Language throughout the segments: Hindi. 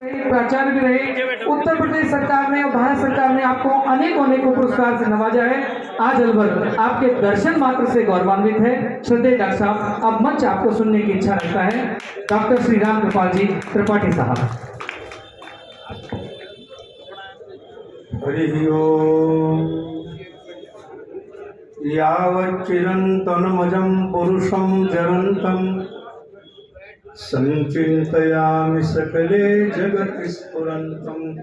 प्राचार्य भी रहे। उत्तर प्रदेश सरकार ने और भारत सरकार ने आपको अनेकों पुरस्कार से नवाजा है। आज अलवर आपके दर्शन मात्र से गौरवान्वित है। श्रद्धेय डॉक्टर साहब, अब मंच आपको सुनने की इच्छा रखता है। डॉक्टर श्री राम कृपाल जी त्रिपाठी साहब। हरि ओम। यावच्चिरन्तनमजं पुरुषं जरन्तं संचिन्तयामि सकले जगति स्फुरन्तं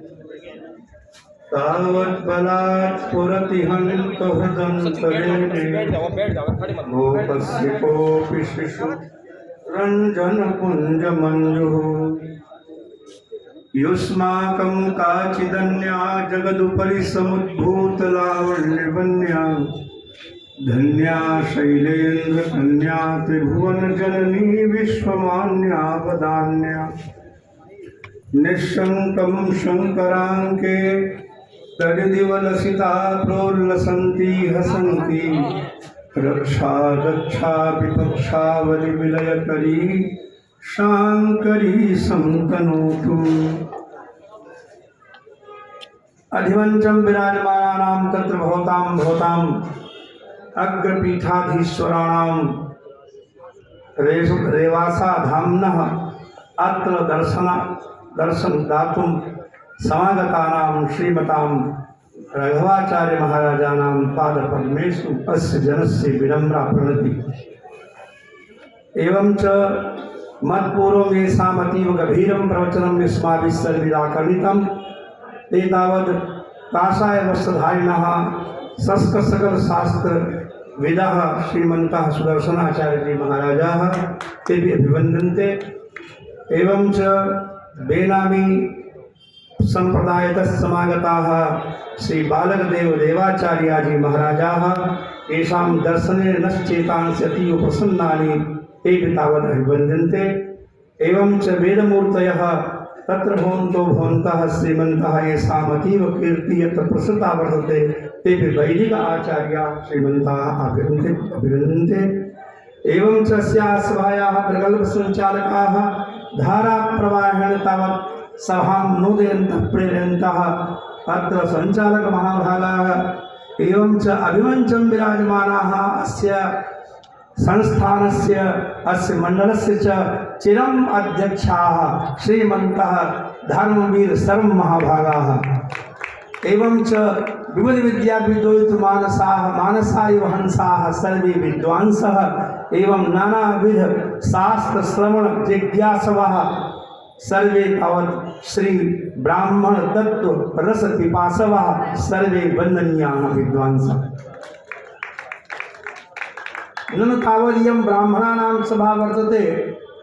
तावद्बलात् स्फुरति हन्तहृदन्तरे मे गोपस्य कोऽपि शिशुः रञ्जनपुञ्जमञ्जुः युष्माकं काचिदन्या जगदुपरि समुद्भूतलावण्यवन्या धन्या शैलेन्द्रकन्या त्रिभुवनजननी विश्वमान्या वदान्या निःशङ्कं शङ्कराङ्के तडिदिवलसिता प्रोल्लसन्ति हसन्ति रक्षा रक्षा विपक्षावलिविलयकरी शाङ्करी संतनोतु। अधिवंचम विराजमानानां तत्र भवतां भवतां अग्रपीठाधीश्वराणां रेवासा धाम्नः अत्र दर्शन दातुं समागतानां श्रीमतां राघवाचार्य महाराजानां पादपद्मेषु अस्य जनस्य विनम्रा प्रणति। एवं च मत्पूर्वं येषामतीव गभीरं प्रवचनं युष्माभिः सर्वदा कर्णितं ते तावत् काषाय वस्त्रधारिणः सकल शास्त्र विदः श्रीमन्तः सुदर्शनाचार्य जी महाराजाः ते भी अभिवन्दन्ते। एवं च बेनामी संप्रदायतः समागताः श्री बालकदेव देवाचार्याजी महाराजाः येषां दर्शने नश्चेतांसि अतीव प्रसन्नानि ते भी तावत् अभिवन्दन्ते। एवं च वेदमूर्तयः तत्र भवन्तो भवन्तः श्रीमन्तः येषाम् अतीव कीर्तिः यत्र प्रसृता वर्तते ते भी वैदिक आचार्याः श्रीमन्तः अभिवन्दन्ते। एवं च अस्याः सभायाः प्रगल्भसञ्चालकाः धाराप्रवाहेण तावत् सभां नोदयन्तः प्रेरयन्तः अत्र सञ्चालकमहाभागाः एवं च अभिमञ्चं विराजमानाः अस्य संस्थानस्य अस्य मण्डलस्य च चिरम् अध्यक्षाः श्रीमन्तः धर्मवीर सर्व महाभागाः एवं च विविध विद्यापीठोऽयि मानसा इव हंसाः सर्वे विद्वांसः एवं नानाविध शास्त्र श्रवण जिज्ञासवः सर्वे तावत् श्री ब्राह्मण तत्व रस पिपासवः सर्वे वन्दनीयाः विद्वांसः। ननु तावदीयं ब्राह्मणानां सभा वर्तते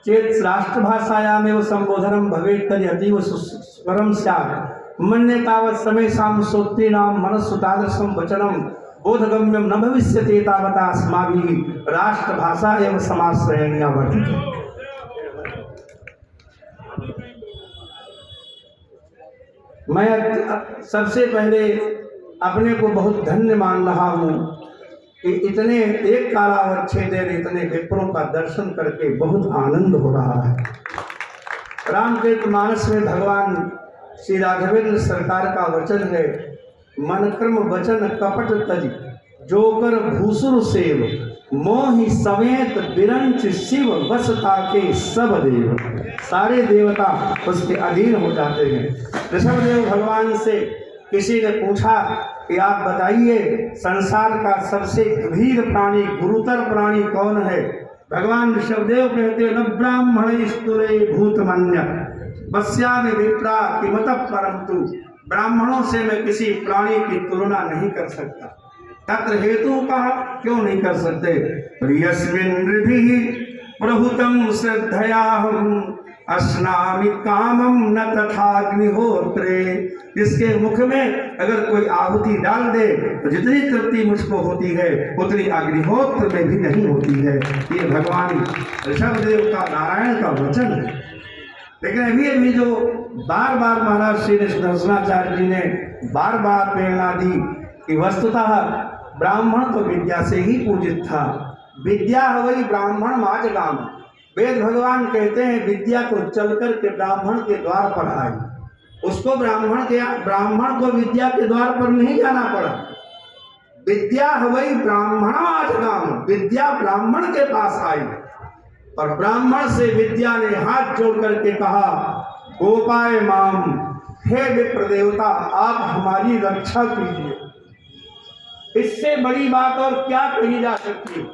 चेत् राष्ट्रभाषायामेव संबोधनं भवेत् तर्हि अतीव सुस्वरं स्यात्। मन्ये तावत् समेषां श्रोतॄणां मनस्सु तादृशं वचनं बोधगम्यं न भविष्यति तावता अस्माभिः राष्ट्रभाषा एव समाश्रयणीया वर्तते। मैं सबसे पहले अपने को बहुत धन्य मान रहा हूँ कि इतने एक कालावर 6 दिन इतने विप्रों का दर्शन करके बहुत आनंद हो रहा है। रामचरितमानस में भगवान श्री राघवेंद्र सरकार का वचन है, मन कर्म वचन कपट तज जोकर भूसुर सेव मोहि समेत बिरंच शिव वसता के सब देव। सारे देवता उसके अधीन हो जाते हैं। ऋषभदेव भगवान से किसी ने पूछा कि आप बताइए संसार का सबसे गंभीर प्राणी गुरुतर प्राणी कौन है। भगवान ऋषभदेव कहते न ब्राह्मण स्तुरे भूतमन्य बस्यामि विप्रा किमत परंतु। ब्राह्मणों से मैं किसी प्राणी की तुलना नहीं कर सकता। तत्र हेतु कहा क्यों नहीं कर सकते। प्रियस्मिन् हृदि प्रभुतं श्रद्धयाहम् अस्नामि कामम न तथाग्निहोत्रे। इसके मुख में अगर कोई आहुति डाल दे तो जितनी तृप्ति मुझको होती है उतनी अग्निहोत्र में भी नहीं होती है। ये भगवान ऋषभदेव का नारायण का वचन है। लेकिन अभी जो बार बार महाराज श्री सुदर्शनाचार्य जी ने बार बार प्रेरणा दी कि वस्तुतः ब्राह्मण तो विद्या से ही पूजित था। विद्या हो गई ब्राह्मण माजगाम। वेद भगवान कहते हैं विद्या को चलकर के ब्राह्मण के द्वार पर आई। उसको ब्राह्मण को विद्या के द्वार पर नहीं जाना पड़ा। विद्या हवई ब्राह्मणाजगाम, विद्या ब्राह्मण के पास आई और ब्राह्मण से विद्या ने हाथ जोड़ करके कहा, गोपाय माम, हे विप्र देवता, आप हमारी रक्षा कीजिए। इससे बड़ी बात और क्या कही जा सकती है।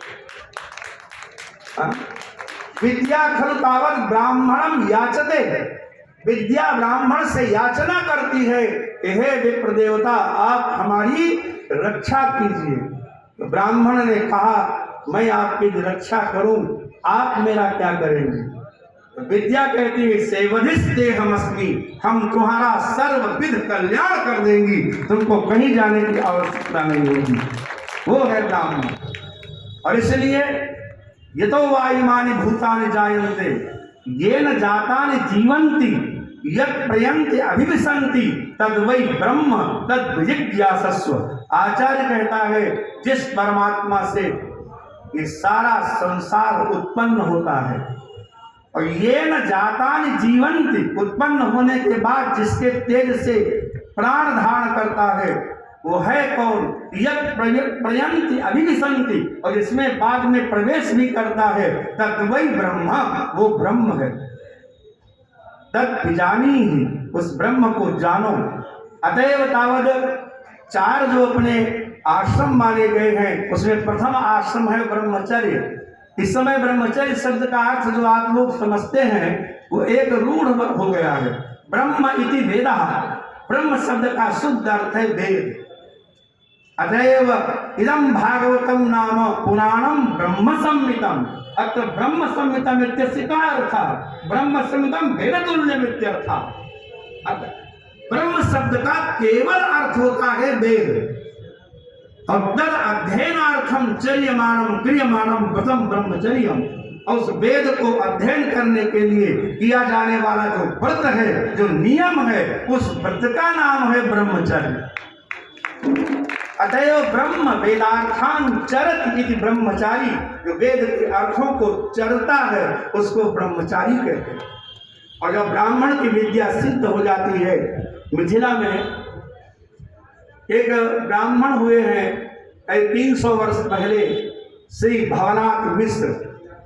विद्या खलु तावत ब्राह्मणम याचते, विद्या ब्राह्मण से याचना करती है, हे विप्र देवता, आप हमारी रक्षा कीजिए। तो ब्राह्मण ने कहा, मैं आपकी रक्षा करूं, आप मेरा क्या करेंगे। तो विद्या कहती है, सेवधिस्ते हमस्मि, हम तुम्हारा सर्वविध कल्याण कर देंगी, तुमको कहीं जाने की आवश्यकता नहीं होगी। वो है ब्राह्मण। और इसलिए यतो वायुमानि भूतानि जायन्ते येन जातानि जीवन्ति यत् प्रयन्ति अभिविशन्ति तद वै ब्रह्म तद विजिज्ञासस्व। आचार्य कहता है, जिस परमात्मा से ये सारा संसार उत्पन्न होता है और ये न जातानि जीवन्ति, उत्पन्न होने के बाद जिसके तेज से प्राण धारण करता है, वो है कौन। यत् प्रयन्ति अभिविशन्ति, और इसमें बाद में प्रवेश भी करता है, तत् वै ब्रह्म, वो ब्रह्म है। तत् विजानी ही, उस ब्रह्म को जानो। अतएव तावद चार जो अपने आश्रम माने गए हैं, उसमें प्रथम आश्रम है ब्रह्मचर्य। इस समय ब्रह्मचर्य शब्द का अर्थ जो आप लोग समझते हैं वो एक रूढ़ हो गया है। ब्रह्म इति वेदा, ब्रह्म शब्द का शुद्ध अर्थ है वेद। अतएव इदं भागवतम नाम पुराणम ब्रह्म संहितम, अत्र ब्रह्म संहितम इत्यस्य का अर्थ, ब्रह्म संहितम वेदतुल्यम इत्यर्थ। ब्रह्म शब्द का केवल अर्थ होता है वेद, और तद अध्ययनार्थम चर्यमाणम क्रियमाणम व्रतम ब्रह्मचर्यम, और उस वेद को अध्ययन करने के लिए किया जाने वाला जो व्रत है, जो नियम है, उस व्रत का नाम है ब्रह्मचर्य। अतएव ब्रह्म वेदार्थान चरत इति ब्रह्मचारी, जो वेद के अर्थों को चरता है उसको ब्रह्मचारी कहते हैं। और जब ब्राह्मण की विद्या सिद्ध हो जाती है, मिथिला में एक ब्राह्मण हुए हैं 300 वर्ष पहले, श्री भवनाथ मिश्र,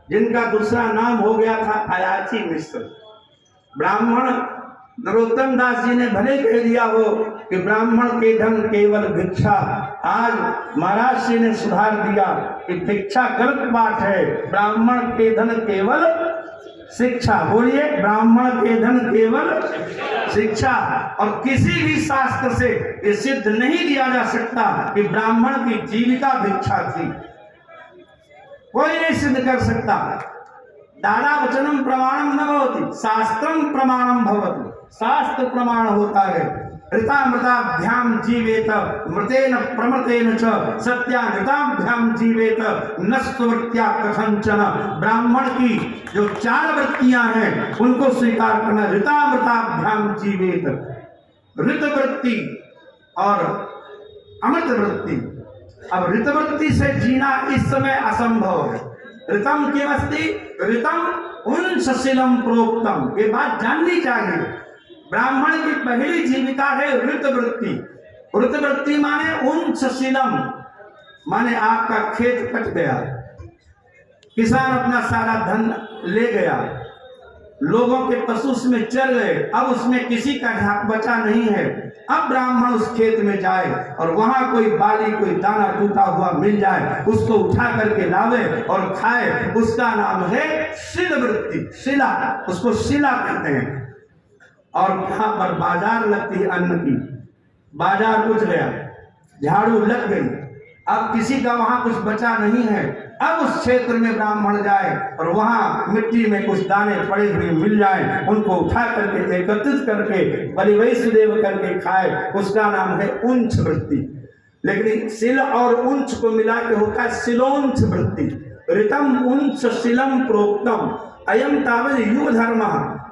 जिनका दूसरा नाम हो गया था अयाची मिश्र। ब्राह्मण नरोत्तम दास जी ने भले कह दिया हो कि ब्राह्मण के धन केवल भिक्षा, आज महाराज जी ने सुधार दिया कि भिक्षा गलत बात है, ब्राह्मण के धन केवल शिक्षा। बोलिए, ब्राह्मण के धन केवल शिक्षा। और किसी भी शास्त्र से ये सिद्ध नहीं किया जा सकता कि ब्राह्मण की जीविका भिक्षा थी, कोई नहीं सिद्ध कर सकता। दादा वचनम प्रमाणम न भवति, शास्त्रम प्रमाणम भवति, शास्त्र प्रमाण होता है। ऋतामृताभ्याम जीवेत मृतेन प्रमृतेन च सत्यामृताभ्याम जीवेत न स्वृत्या कथंचन। ब्राह्मण की जो 4 वृत्तियां हैं उनको स्वीकार करना। ऋतामृताभ्याम जीवेत, ऋत वृत्ति और अमृत वृत्ति। अब ऋत वृत्ति से जीना इस समय असंभव है। ऋतम किमस्ति, ऋतम उंसशीलम प्रोक्तम, ये बात जाननी चाहिए। ब्राह्मण की पहली जीविका है ऋत वृत्ति। ऋत वृत्ति माने उंसशीलम, माने आपका खेत कट गया, किसान अपना सारा धन ले गया, लोगों के पशु उसमें चल गए, अब उसमें किसी का हक बचा नहीं है। अब ब्राह्मण उस खेत में जाए और वहां कोई बाली, कोई दाना टूटा हुआ मिल जाए, उसको उठा करके लावे और खाए, उसका नाम है शिल वृत्ति। शिला, उसको शिला कहते हैं। और यहाँ पर बाजार लगती है अन्न की, बाजार उठ गया, झाड़ू लग गई, अब किसी का वहां कुछ बचा नहीं है। अब उस क्षेत्र में ब्राह्मण जाए और वहां मिट्टी में कुछ दाने पड़े हुए मिल जाए, उनको उठा करके एकत्रित करके बलिवैष्णदेव करके खाए, उसका नाम है उंच वृत्ति। लेकिन शिल और उंच को मिला के होता है शिलोंच वृत्ति। ऋतम उंच शिलम प्रोक्तम अयम तावद युग धर्म,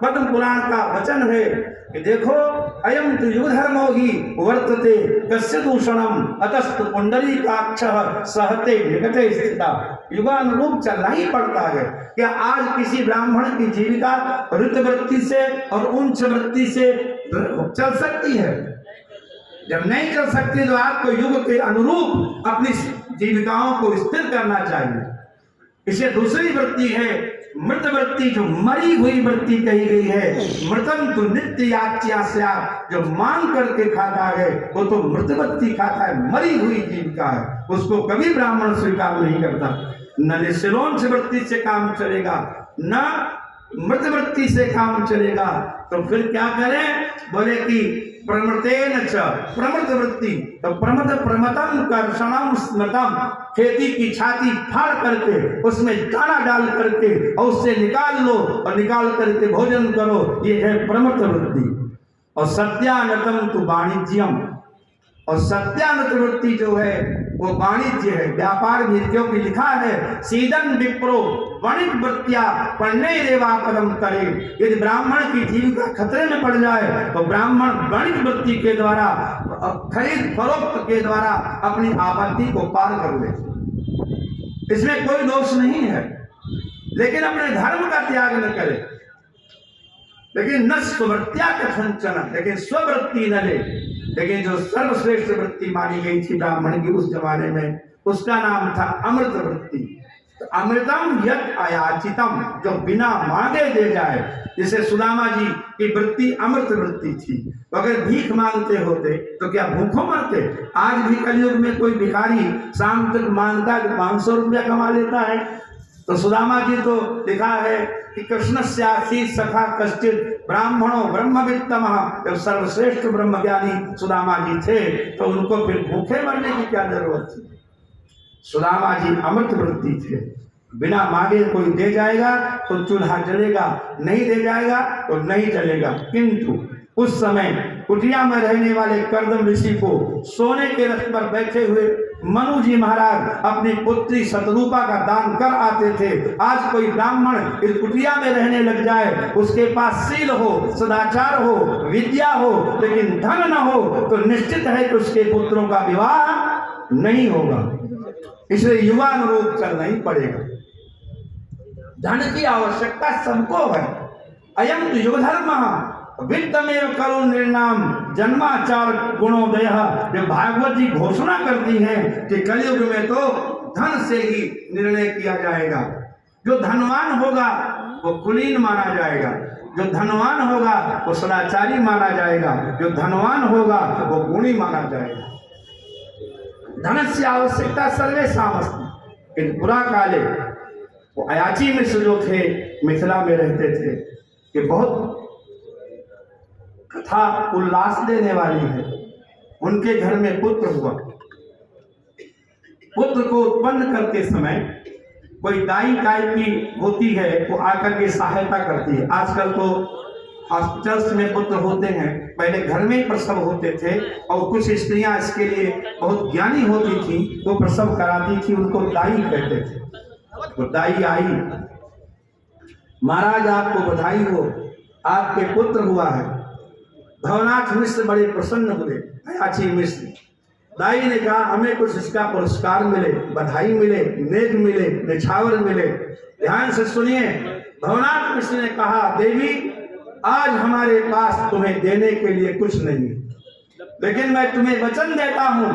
पद्म पुराण का वचन है कि देखो अयम तु युगधर्मो ही वर्तते कस्य दूषणम अतस्त पुंडरीकाक्ष सहते निकटे स्थिता। युगानुरूप चलना ही पड़ता है। क्या आज किसी ब्राह्मण की जीविका ऋतवृत्ति से और उच्च वृत्ति से चल सकती है? जब नहीं चल सकती तो आपको युग के अनुरूप अपनी जीविकाओं को स्थिर करना चाहिए। इसे दूसरी वृत्ति है मृत वृत्ति, जो मरी हुई वृत्ति कही गई है। मृतम तो नित्य याच्यास्या, जो मांग करके खाता है वो तो मृत वृत्ति खाता है, मरी हुई जीविका है, उसको कभी ब्राह्मण स्वीकार नहीं करता। न निशिलोंच वृत्ति से काम चलेगा, न मृत वृत्ति से काम चलेगा। तो फिर क्या करें? बोले कि प्रमृतेन च प्रमृत वृत्ति, तो प्रमद प्रमतम कर्षणम स्मृतम, खेती की छाती फाड़ करके उसमें दाना डाल करके और उससे निकाल लो और निकाल करके भोजन करो, ये है प्रमृत वृत्ति। और सत्यानतम तु वाणिज्यम, और सत्यानत वृत्ति जो है वो वाणिज्य है, व्यापार भी, क्योंकि लिखा है सीदन विप्रो वणिक वृत्तिया पढ़ने रेवा पदम करे। यदि ब्राह्मण की जीविका खतरे में पड़ जाए तो ब्राह्मण वणिक वृत्ति के द्वारा, खरीद फरोख्त के द्वारा अपनी आपत्ति को पार कर ले, इसमें कोई दोष नहीं है। लेकिन अपने धर्म का त्याग न करे। लेकिन न स्ववृत्तिया कथंचन, लेकिन स्ववृत्ति न ले। लेकिन जो सर्वश्रेष्ठ वृत्ति मानी गई थी ब्राह्मण की उस जमाने में, उसका नाम था अमृत वृत्ति। तो अमृतम यत् अयाचितम, जो बिना मांगे दे जाए। जैसे सुदामा जी की वृत्ति अमृत वृत्ति थी। तो अगर भीख मांगते होते तो क्या भूखों मरते? आज भी कलयुग में कोई भिखारी शाम तक मांगता है 500 रुपया कमा लेता है। तो सुदामा जी तो लिखा है कि कृष्णस्यासी सखा कश्चित ब्राह्मणों ब्रह्मवित्तम, जब सर्वश्रेष्ठ ब्रह्मज्ञानी सुदामा जी थे तो उनको फिर भूखे मरने की क्या जरूरत थी? सुदामा जी अमृत वृत्ति थे। बिना मांगे कोई दे जाएगा तो चूल्हा जलेगा, नहीं दे जाएगा तो नहीं जलेगा। किंतु उस समय कुटिया में रहने वाले कर्दम ऋषि को सोने के रथ पर बैठे हुए मनु जी महाराज अपनी पुत्री शतरूपा का दान कर आते थे। आज कोई ब्राह्मण इस कुटिया में रहने लग जाए, उसके पास शील हो, सदाचार हो, विद्या हो, लेकिन धन न हो, तो निश्चित है कि उसके पुत्रों का विवाह नहीं होगा। इसलिए युवानुरूप चलना ही पड़ेगा। धन की आवश्यकता सबको है। अयम तो युग धर्म वित्तमेव करो निर्णाम जन्माचार गुणोदय। जो भागवत जी घोषणा करती है कि कलयुग में तो धन से ही निर्णय किया जाएगा। जो धनवान होगा वो कुलीन माना जाएगा, जो धनवान होगा वो सदाचारी माना जाएगा, जो धनवान होगा वो गुणी माना जाएगा। धनस्य आवश्यकता सर्वेषाम् अस्ति। इन पुरा काले वो अयाची मिश्र जो थे, मिथिला में रहते थे, कि बहुत कथा उल्लास देने वाली है। उनके घर में पुत्र हुआ। पुत्र को उत्पन्न करते समय कोई दाई टाइप की होती है, वो आकर के सहायता करती है। आजकल तो हॉस्पिटल्स में पुत्र होते हैं, पहले घर में ही प्रसव होते थे। और कुछ स्त्रियां इसके लिए बहुत ज्ञानी होती थी, वो प्रसव कराती थी, उनको दाई कहते थे। वो दाई आई, महाराज आपको बधाई हो, आपके पुत्र हुआ है। भवनाथ मिश्र बड़े प्रसन्न हुए, अयाची मिश्र। दाई ने कहा हमें कुछ इसका पुरस्कार मिले, बधाई मिले, नेक मिले, निछावर मिले। ध्यान से सुनिए। भवनाथ मिश्र ने कहा देवी आज हमारे पास तुम्हें देने के लिए कुछ नहीं, लेकिन मैं तुम्हें वचन देता हूं,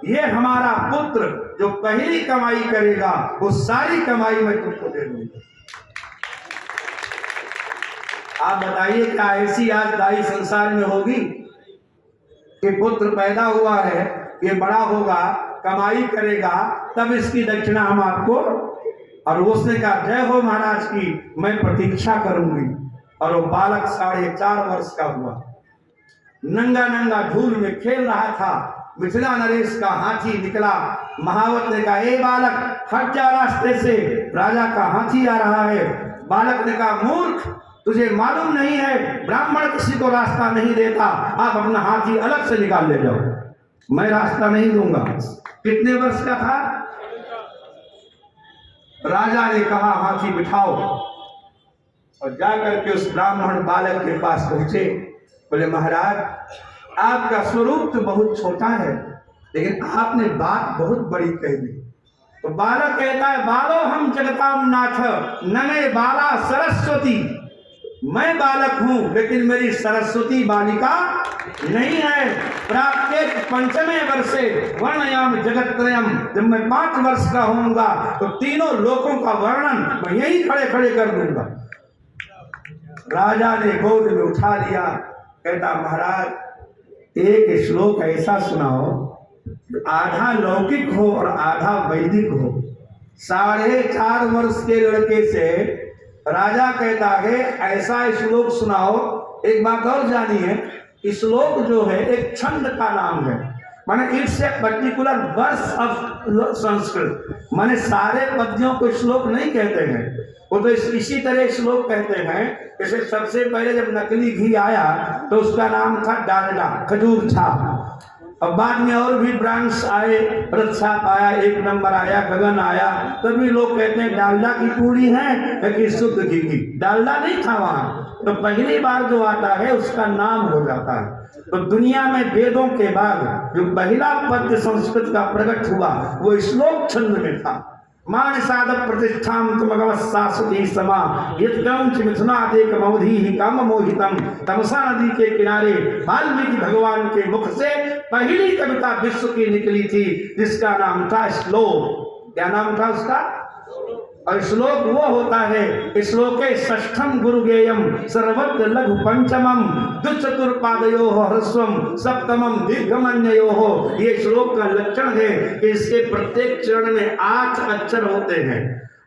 ये हमारा पुत्र जो पहली कमाई करेगा वो सारी कमाई मैं तुमको दे दूंगा। आप बताइए क्या ऐसी आज दाई संसार में होगी कि पुत्र पैदा हुआ है, ये बड़ा होगा, कमाई करेगा, तब इसकी दक्षिणा हम आपको। और उसने कहा जय हो महाराज की, मैं प्रतीक्षा करूंगी। और वो बालक 4.5 वर्ष का हुआ, नंगा नंगा धूल में खेल रहा था। मिथिला नरेश का हाथी निकला। महावत ने कहा ए बालक हट जा रास्ते से, राजा का हाथी आ रहा है। बालक ने कहा मूर्ख, तुझे मालूम नहीं है ब्राह्मण किसी को रास्ता नहीं देता, आप अपना हाथी अलग से निकाल ले जाओ, मैं रास्ता नहीं दूंगा। कितने वर्ष का था? राजा ने कहा हाथी बिठाओ। और जाकर के उस ब्राह्मण बालक के पास पहुंचे। बोले महाराज, आपका स्वरूप तो बहुत छोटा है, लेकिन आपने बात बहुत बड़ी कह दी। तो बालक कहता है, बालो हम जगताम नाथ नमे बाला सरस्वती। मैं बालक हूं, लेकिन मेरी सरस्वती बालिका नहीं है। प्राप्त पंचमे वर्षे वर्णयाम जगत्रयम। जब मैं 5 वर्ष का होऊंगा तो तीनों लोकों का वर्णन मैं यही खड़े खड़े कर दूंगा। राजा ने गोद में उठा लिया। कहता, महाराज एक श्लोक ऐसा सुनाओ आधा लौकिक हो और आधा वैदिक हो। 4.5 वर्ष के लड़के से राजा कहता है ऐसा श्लोक सुनाओ। एक बात और जानिए, श्लोक जो है एक छंद का नाम है, माने it's a particular verse of Sanskrit. माने सारे पद्यों को श्लोक नहीं कहते हैं, वो तो इसी तरह श्लोक कहते हैं। जैसे सबसे पहले जब नकली घी आया तो उसका नाम था डालडा, खजूर छाप। अब बाद में और भी ब्रांड्स आए, रत्साप आया, 1 नंबर आया, गगन आया। तभी लोग कहते हैं डालडा की पूरी है कि शुद्ध घी की। डालडा नहीं था वहां, तो पहली बार जो आता है उसका नाम हो जाता है। तो दुनिया में वेदों के बाद जो पहला पद्य संस्कृत का प्रकट हुआ वो श्लोक छंद में था। मान साधक प्रतिष्ठाम तुमगवस्सासुति समा यद्गंच मिथुनादेक मौधि ही काम मोहितम। तमसा नदी के किनारे वाल्मीकि भगवान के मुख से पहली कविता विश्व की निकली थी, जिसका नाम था श्लोक। क्या नाम था उसका? और श्लोक वो होता है, श्लोके षष्ठम गुरुगेयम सर्वत्र लघु पंचमम दुचतुर्पादयो ह्रस्वम सप्तमम दीर्घमन्यो हो। ये श्लोक का लक्षण है कि इसके प्रत्येक चरण में 8 अक्षर होते हैं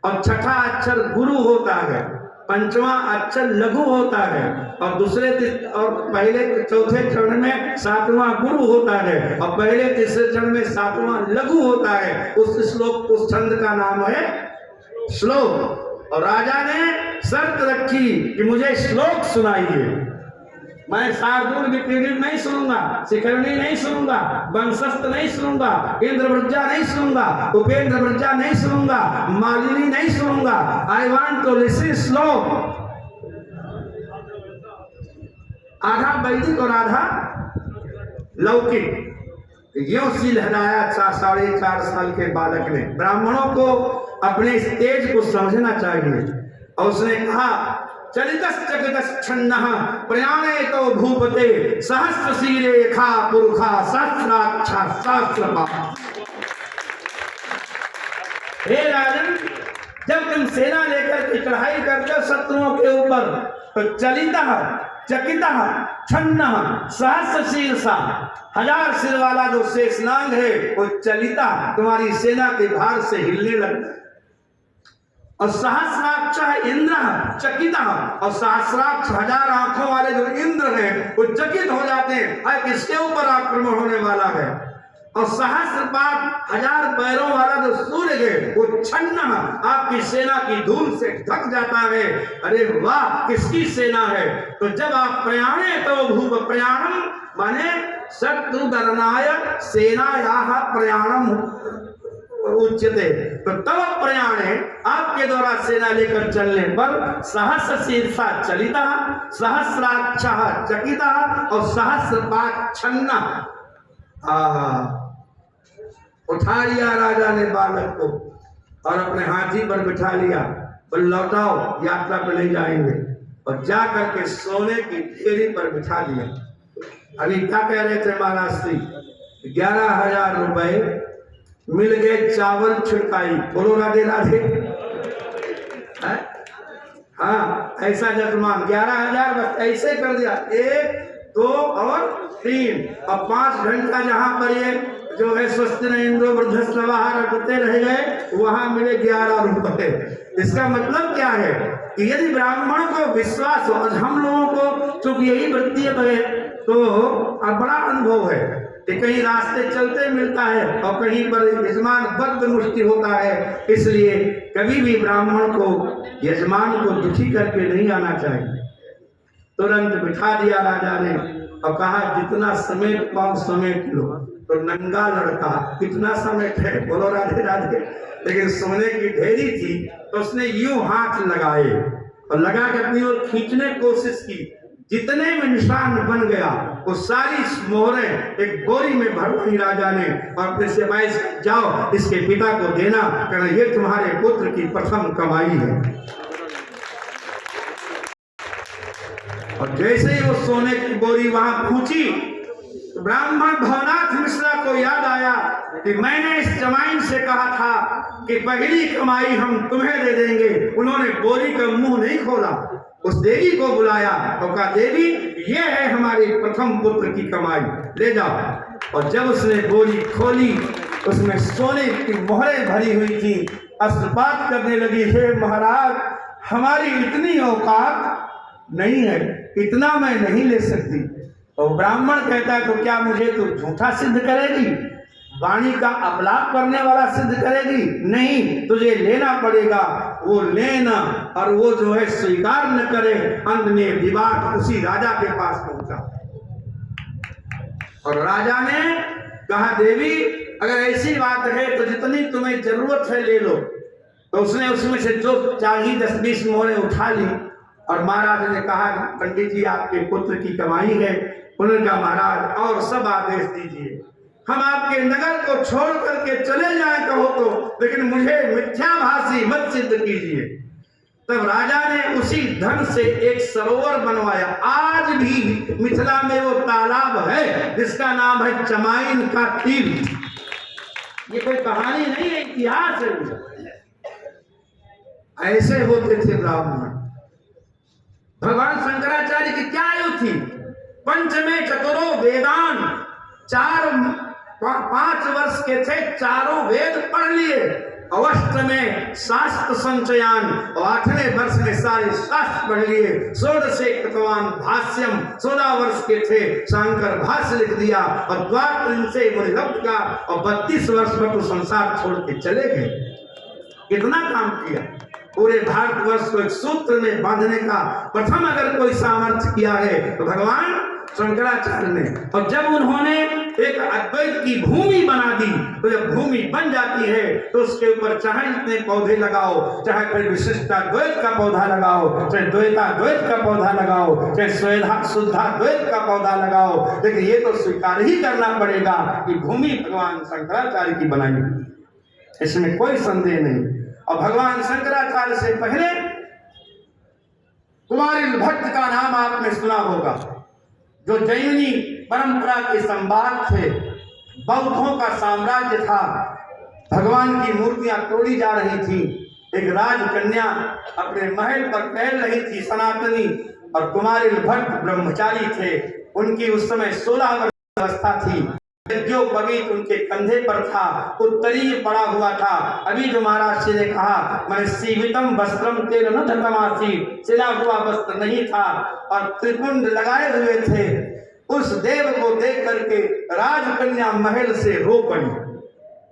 और छठा अक्षर गुरु होता है, 5वां अक्षर लघु होता है और पहले चौथे चरण में 7वां गुरु होता है और पहले तीसरे चरण में 7वां लघु होता है। उस श्लोक उस छंद का नाम है श्लोक। और राजा ने शर्त रखी कि मुझे श्लोक सुनाइए। मैं शार्दूल की पीढ़ी नहीं सुनूंगा, शिखरणी नहीं सुनूंगा, वंशस्थ नहीं सुनूंगा, इंद्रवृज्जा नहीं सुनूंगा, उपेंद्र वृज्जा नहीं सुनूंगा, मालिनी नहीं सुनूंगा। आई वांट टू लिसन श्लोक। आधा वैदिक और आधा लौकिक। यो सी लहराया 4.5 साल के बालक ने। ब्राह्मणों को अपने इस तेज को समझना चाहिए। और उसने कहा, चलितश्चकितश्छन्नः प्रयाणे तो भूपते सहस्रशीले खा पुरुखा सहस्राक्षा सहस्रपाद। हे राजन, जब तुम सेना लेकर के चढ़ाई करते हो शत्रुओं के ऊपर, तो चलितः चकितः छन्नः सहस्रशीर्षा, 1000 सिर वाला जो शेषनाग है वो चलिता तुम्हारी सेना के भार से हिलने लगता है। और सहस्राक्ष इंद्र चकिता, और सहस्राक्ष 1000 आंखों वाले जो इंद्र हैं वो चकित हो जाते हैं, किसके ऊपर आक्रमण होने वाला है। और सहस्रपाद 1000 पैरों वाला जो सूर्य है वो छन्न आपकी सेना की धूल से ढक जाता है। अरे वाह, किसकी सेना है। तो जब आप प्रयाणे तो भूप प्रयाणम माने शत्रुगणनाय सेनायाः प्रयाणम उच्यते। तो तब प्रयाणे आपके द्वारा सेना लेकर चलने पर सहस्र शीर्षा चलिता, सहस्राक्षः चकिता और सहस्रपाद छन्ना। उठा लिया राजा ने बालक को और अपने हाथी पर बिठा लिया। और लौटाओ, यात्रा पर नहीं जाएंगे। और जा करके सोने की ढेरी पर बिठा दिया। अभी क्या कह रहे थे महाराज श्री, 11,000 रुपए मिल गए, चावल छिड़काई। बोलो राधे राधे। हाँ, ऐसा जजमान 11,000 बस ऐसे कर दिया। 1, 2 और 3 और 5 घंटा जहां पर ये जो है स्वस्थ इंद्रो वृद्धस्वः रटते रह गए, वहां मिले 11 रुपए। इसका मतलब क्या है कि यदि ब्राह्मण को विश्वास हो, हम लोगों को चूंकि यही वृत्ति है तो बड़ा अनुभव है कि कहीं रास्ते चलते मिलता है और कहीं पर यजमान बद्ध मुष्टि होता है। इसलिए कभी भी ब्राह्मण को यजमान को दुखी करके नहीं आना चाहिए। तुरंत बिठा दिया राजा ने और कहा, जितना समेट पाओ समेट लो। तो नंगा लड़का कितना समेट है, बोलो राधे राधे। लेकिन सोने की ढेरी थी तो उसने यूं हाथ लगाए और लगा के अपनी ओर खींचने की कोशिश की। जितने में निशान बन गया वो सारी मोहरें एक बोरी में भरवाई राजा ने और अपने सिपाही से, जाओ इसके पिता को देना, कहना ये तुम्हारे पुत्र की प्रथम कमाई है। और जैसे ही वो सोने की बोरी वहां पहुंची, तो ब्राह्मण भवनाथ मिश्रा को याद आया कि मैंने इस जमाइन से कहा था कि पहली कमाई हम तुम्हें दे देंगे। उन्होंने बोरी का मुंह नहीं खोला, उस देवी को बुलाया और कहा, देवी ये है हमारे प्रथम पुत्र की कमाई, ले जाओ। और जब उसने बोरी खोली, उसमें सोने की मोहरें भरी हुई थी। अस्तपात करने लगी, हे महाराज हमारी इतनी औकात नहीं है, इतना मैं नहीं ले सकती। और ब्राह्मण कहता है, तो क्या मुझे तू झूठा सिद्ध करेगी, वाणी का अपलाप करने वाला सिद्ध करेगी? नहीं, तुझे लेना पड़ेगा। वो लेना और वो जो है स्वीकार न करे। अंत में विवाद उसी राजा के पास पहुंचा और राजा ने कहा, देवी अगर ऐसी बात है तो जितनी तुम्हें जरूरत है ले लो। तो उसने उसमें से जो चाहिए 10-20 मोहरें उठा ली। और महाराज ने कहा, पंडित जी आपके पुत्र की कमाई है। उन्होंने कहा, महाराज और सब आदेश दीजिए, हम आपके नगर को छोड़ करके चले जाएं कहो तो, लेकिन मुझे मिथ्याभाषी मत सिद्ध कीजिए। तब राजा ने उसी धन से एक सरोवर बनवाया। आज भी मिथिला में वो तालाब है जिसका नाम है चमाइन का तीर्थ। ये कोई कहानी नहीं है, इतिहास है। ऐसे होते थे ब्राह्मण। भगवान शंकराचार्य की क्या आयु थी? पंचमे चतुरो वेदान, 5 वर्ष के थे, चारों वेद पढ़ लिए। अष्टमे शास्त्र संचयान, और 8वें वर्ष में सारे शास्त्र पढ़ लिए। 16 कृतवान भाष्यम, 14 वर्ष के थे, शंकर भाष्य लिख दिया। और द्वात्रिंशे मुनिलब्ध का, और 32 वर्ष पर तो संसार छोड़ के चले गए। कितना काम किया, पूरे भारतवर्ष को एक सूत्र में बांधने का प्रथम अगर कोई सामर्थ्य किया है तो भगवान शंकराचार्य ने। और जब उन्होंने एक अद्वैत की भूमि बना दी, तो जब भूमि बन जाती है तो उसके ऊपर चाहे इतने पौधे लगाओ, चाहे फिर विशिष्टाद्वैत का पौधा लगाओ, चाहे द्वैताद्वैत का पौधा लगाओ, चाहे स्वेधा शुद्धाद्वैत का पौधा लगाओ, लेकिन ये तो स्वीकार ही करना पड़ेगा कि भूमि भगवान शंकराचार्य की बनाई, इसमें कोई संदेह नहीं। और भगवान शंकराचार्य से पहले कुमारिल भट्ट का नाम आपने सुना होगा, जो जैनी परंपरा के संवाद थे, बौद्धों का साम्राज्य था। भगवान की मूर्तियां तोड़ी जा रही थी। एक राजकन्या अपने महल पर टहल रही थी, सनातनी, और कुमारिल भट्ट ब्रह्मचारी थे। उनकी उस समय 16 वर्ष की अवस्था थी। जो पवित्र उनके कंधे पर था, उत्तरीय पड़ा हुआ था। अभी जो महाराज जी ने कहा, मैं सीवितम वस्त्रम तेल न धतमासी, सिला हुआ वस्त्र नहीं था और त्रिपुंड लगाए हुए थे। उस देव को देख करके राजकन्या महल से रो पड़ी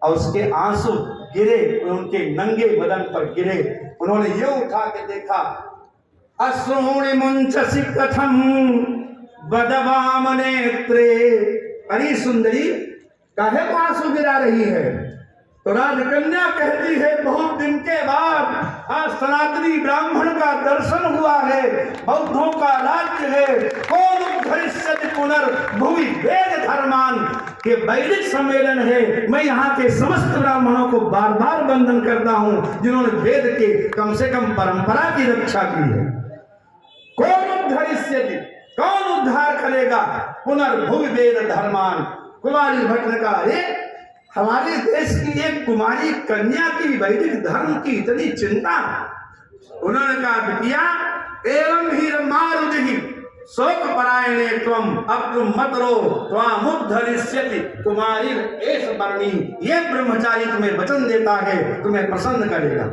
और उसके आंसू गिरे, उनके नंगे बदन पर गिरे। उन्होंने ये उठा के देखा, अश्रूणि मुंचसि कथम बदवाम नेत्रे, अरे सुंदरी काहे को आंसू गिरा रही है? तो राजकन्या कहती है, बहुत दिन के बाद आज सनातनी ब्राह्मण का दर्शन हुआ है, बौद्धों का राज्य है, कौन भविष्य पुनर्भुवि वेद धर्मान के वैदिक सम्मेलन है। मैं यहाँ के समस्त ब्राह्मणों को बार बार वंदन करता हूँ जिन्होंने वेद के कम से कम परंपरा की रक्षा की है। कौन उद्धरिष्यति, कौन उद्धार करेगा पुनर्भुवि वेद धर्मान। कुमारी भट्ट ने कहा, अरे हमारे देश की एक कुमारी कन्या की वैदिक धर्म की इतनी चिंता। उन्होंने कहा, बिटिया एवं ही मारुति शोक परायणे त्वम, अब तुम मत रो, त्वामुद्धरिष्यति कुमारी एष वर्णी। ये ब्रह्मचारी तुम्हें वचन देता है, तुम्हें प्रसन्न करेगा।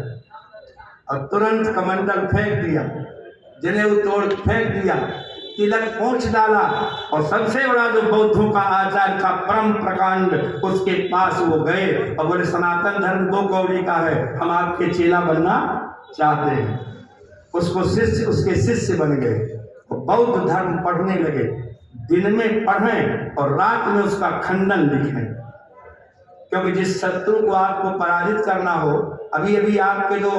और तुरंत कमंडल फेंक दिया, जनेऊ तोड़ फेंक दिया, तिलक पोंछ डाला। और सबसे बड़ा जो बौद्धों का आचार्य था परम प्रकांड, उसके पास वो गए और बोले, सनातन धर्म 2 कौड़ी का है, हम आपके चेला बनना चाहते हैं। उसको शिष्य, उसके शिष्य बन गए, बौद्ध धर्म पढ़ने लगे। दिन में पढ़ें और रात में उसका खंडन लिखें, क्योंकि जिस शत्रु को आपको पराजित करना हो, अभी अभी आपके जो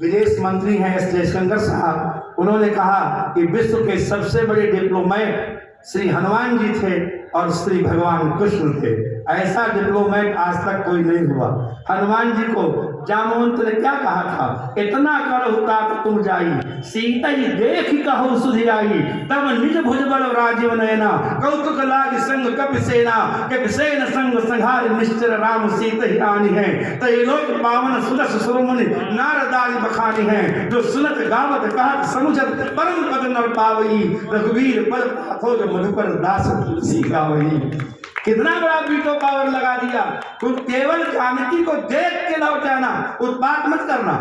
विदेश मंत्री हैं एस जयशंकर साहब, उन्होंने कहा कि विश्व के सबसे बड़े डिप्लोमेट श्री हनुमान जी थे और श्री भगवान कृष्ण थे। ऐसा डिप्लोमेट आज तक कोई नहीं हुआ। हनुमान जी को जामवंत ने क्या कहा था, इतना करहु तात तुम जाई, सीता ही देख कहु सुधि आई, तब निज भुजबल राजीव नयना, कौतुक लाग संग कपि सेना, कपि सेन संग संहार निश्चर राम सीत ही आनी है, तय लोक पावन सुदस सुरमुनि नारदारी बखानी है, जो सुनत गावत कहत समुझत परम पद नर पावई, रघुवीर पद पाथो मधुकर दास तुलसी गावई। कितना बड़ा वीटो पावर लगा दिया। तो केवल जानकी को देख के लौट जाना, उत्पात मत करना।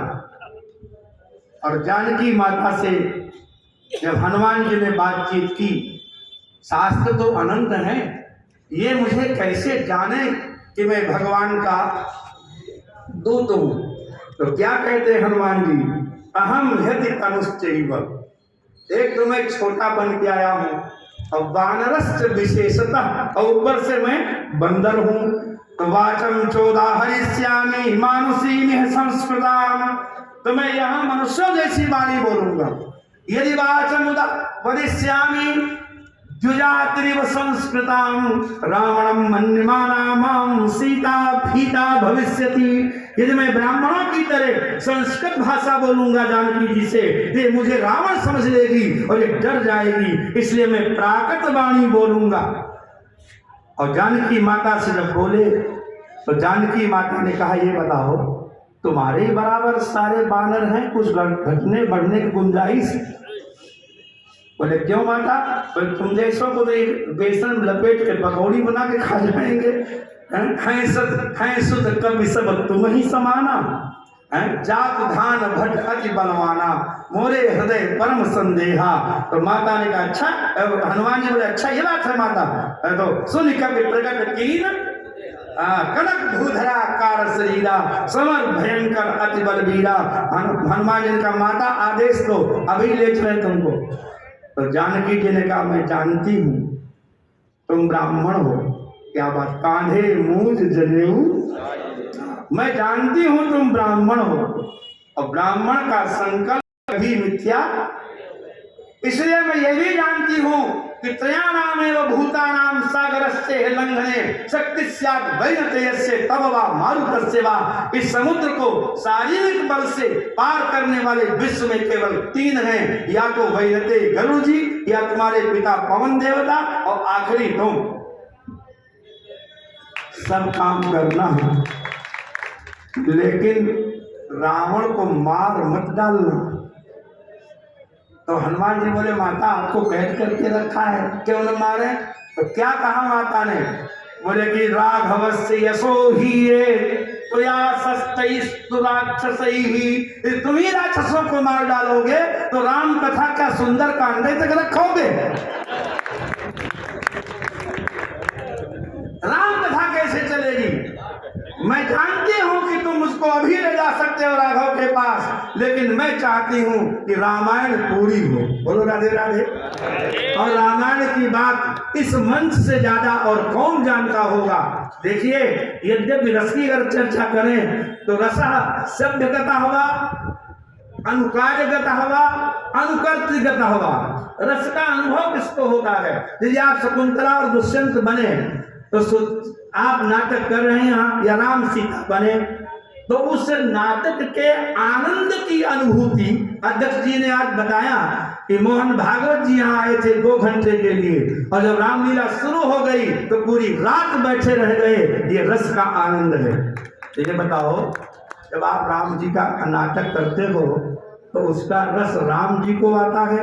और जानकी माता से जब हनुमान जी ने बातचीत की, शास्त्र तो अनंत है, ये मुझे कैसे जाने कि मैं भगवान का दूत हूं। तो क्या कहते हैं हनुमान जी, अहम यदि तनुश्चैव, एक तो मैं छोटा बन के आया हूं और वानरस्य विशेषतः, और ऊपर से मैं बंदर हूं। तो वाचम चोदा हरिष्यामि मानुषी में संस्कृताम, तो मैं यहाँ मनुष्यों जैसी वाणी बोलूंगा। यदि वाचम उदा वदिष्यामि द्विजात्रिव संस्कृताम, रावणम मन्यमानामाम सीता भीता भविष्यति, यदि मैं ब्राह्मणों की तरह संस्कृत भाषा बोलूंगा जानकी जी से, ये मुझे रावण समझ लेगी और ये डर जाएगी, इसलिए मैं प्राकृत वाणी बोलूंगा। और जानकी माता से जब बोले तो जानकी माता ने कहा, ये बताओ तुम्हारे ही बराबर सारे बानर हैं, कुछ घटने बढ़ने की गुंजाइश? बोले क्यों माता? बोले तुम जैसों को बेसन लपेट के पकौड़ी बना के खा जाएंगे। सुत कवि सब तुम ही समाना, जात धान भट अति बलवाना, मोरे हृदय परम संदेहा। तो माता ने कहा अच्छा, हनुमान जी बोले अच्छा ये बात है माता, तो सुन कवि प्रकट कीन, कनक भूधरा कार शरीरा, समर भयंकर अति बलबीरा। हनुमान जी ने कहा माता आदेश दो, अभी ले चले तुमको। तो जानकी जी ने कहा मैं जानती हूं तुम ब्राह्मण हो। क्या बात, कांधे मूंज जनेऊ, मैं जानती हूं तुम ब्राह्मण हो, और ब्राह्मण का संकल्प कभी मिथ्या, इसलिए मैं ये भी जानती हूं कि त्रयाणामेव भूतानां सागरस्य लंघने शक्ति स्यात् वैनतेयस्य तव वा मारुतस्य वा। इस समुद्र को शारीरिक बल से पार करने वाले विश्व में केवल 3 हैं, या तो वैनते गरुड़ जी, या तुम्हारे पिता पवन देवता, और आखिरी तुम। सब काम करना है, लेकिन रावण को मार मत डालना। तो हनुमान जी बोले माता आपको कैद करके रखा है, क्यों न मारे? तो क्या कहा माता ने? बोले कि राघवस्य यशो ही ये तो या सस्तु राक्षसई ही, तुम ही राक्षसों को मार डालोगे तो राम कथा क्या सुंदर कांडे तक रखोगे? राम कथा कैसे चलेगी? मैं जानती हूं कि तुम उसको अभी ले जा सकते हो राघव के पास, लेकिन मैं चाहती हूं कि रामायण पूरी हो। बोलो राधे राधे। और रामायण की बात इस मंच से ज्यादा और कौन जानता होगा? देखिए, यद्यपि रस की अगर चर्चा करें तो रसा सभ्यगता हुआ, अनुकार्यगता हुआ, अनुकर्तृगता हुआ। रस का अनुभव किसको होता है? यदि आप शकुंतला और दुष्यंत बने तो आप नाटक कर रहे हैं या राम सीता बने, तो उस नाटक के आनंद की अनुभूति अध्यक्ष जी ने आज बताया कि मोहन भागवत जी यहाँ आए थे 2 घंटे के लिए, और जब रामलीला शुरू हो गई तो पूरी रात बैठे रह गए। ये रस का आनंद है। तो ये बताओ, जब आप राम जी का नाटक करते हो तो उसका रस राम जी को आता है,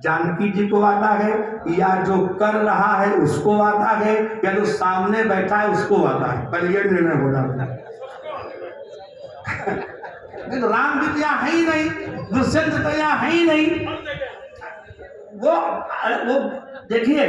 जानकी जी को आता है, या जो कर रहा है उसको आता है, या जो सामने बैठा है उसको आता है? पर ये निर्णय हो जाता है। तो राम जी यहाँ है ही नहीं, दुष्यंत तो यहाँ है ही नहीं। वो देखिए,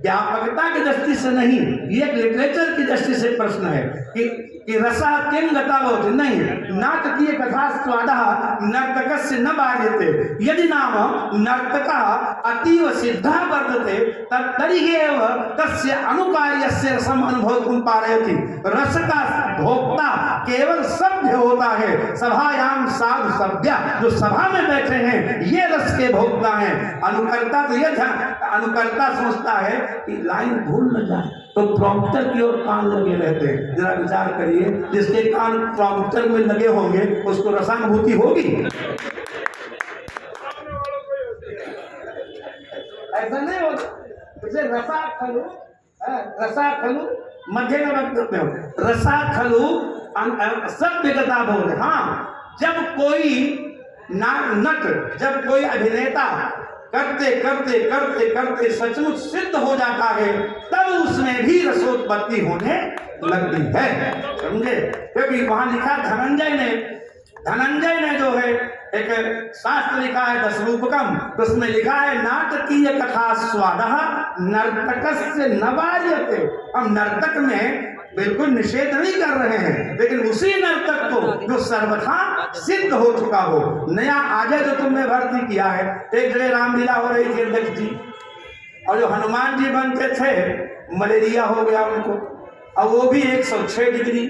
व्यापकता की दृष्टि से नहीं, ये लिटरेचर की दृष्टि से प्रश्न है कि कि रसा किं गता भवति, नहीं, नाटकीय कथा स्वादः नर्तकस्य न बाध्यते, यदि नाम नर्तकः अतीव सिद्धः वर्तते तर्हि एव तस्य अनुकार्यस्य रसम अनुभवतुं पारयति। रस का भोक्ता केवल सभ्य होता है, सभायाम साधु सभ्य, जो सभा में बैठे हैं ये रस के भोक्ता हैं। अनुकर्ता तो यह अनुकर्ता सोचता है कि लाइन भूल न जाए तो प्रॉम्प्टर की ओर कान लगे रहते हैं। जरा विचार करिए, जिसके कान प्रॉम्प्टर में लगे होंगे उसको रसानुभूति होगी? ऐसा नहीं होता। इसे रसा खलु मध्य में वक्तव्य हो, रसा खलु सभ्यता बोले। हाँ, जब कोई नट, जब कोई अभिनेता करते करते करते करते सचमुच सिद्ध हो जाता है तब उसमें भी रसोत्पत्ति होने लगती है, समझे? क्योंकि वहां लिखा धनंजय ने जो है एक शास्त्र लिखा है दशरूपकम, तो उसमें लिखा है नाटकीय कथा स्वादः नर्तकस्य न बाध्यते। हम नर्तक में बिल्कुल निषेध नहीं कर रहे हैं, लेकिन उसी नर्तक को जो सर्वथा सिद्ध हो चुका हो, नया आगे जो तुमने भर्ती किया है। एक जगह रामलीला हो रही थी अध्यक्ष जी, और जो हनुमान जी बनते थे मलेरिया हो गया उनको, और वो भी 106 डिग्री,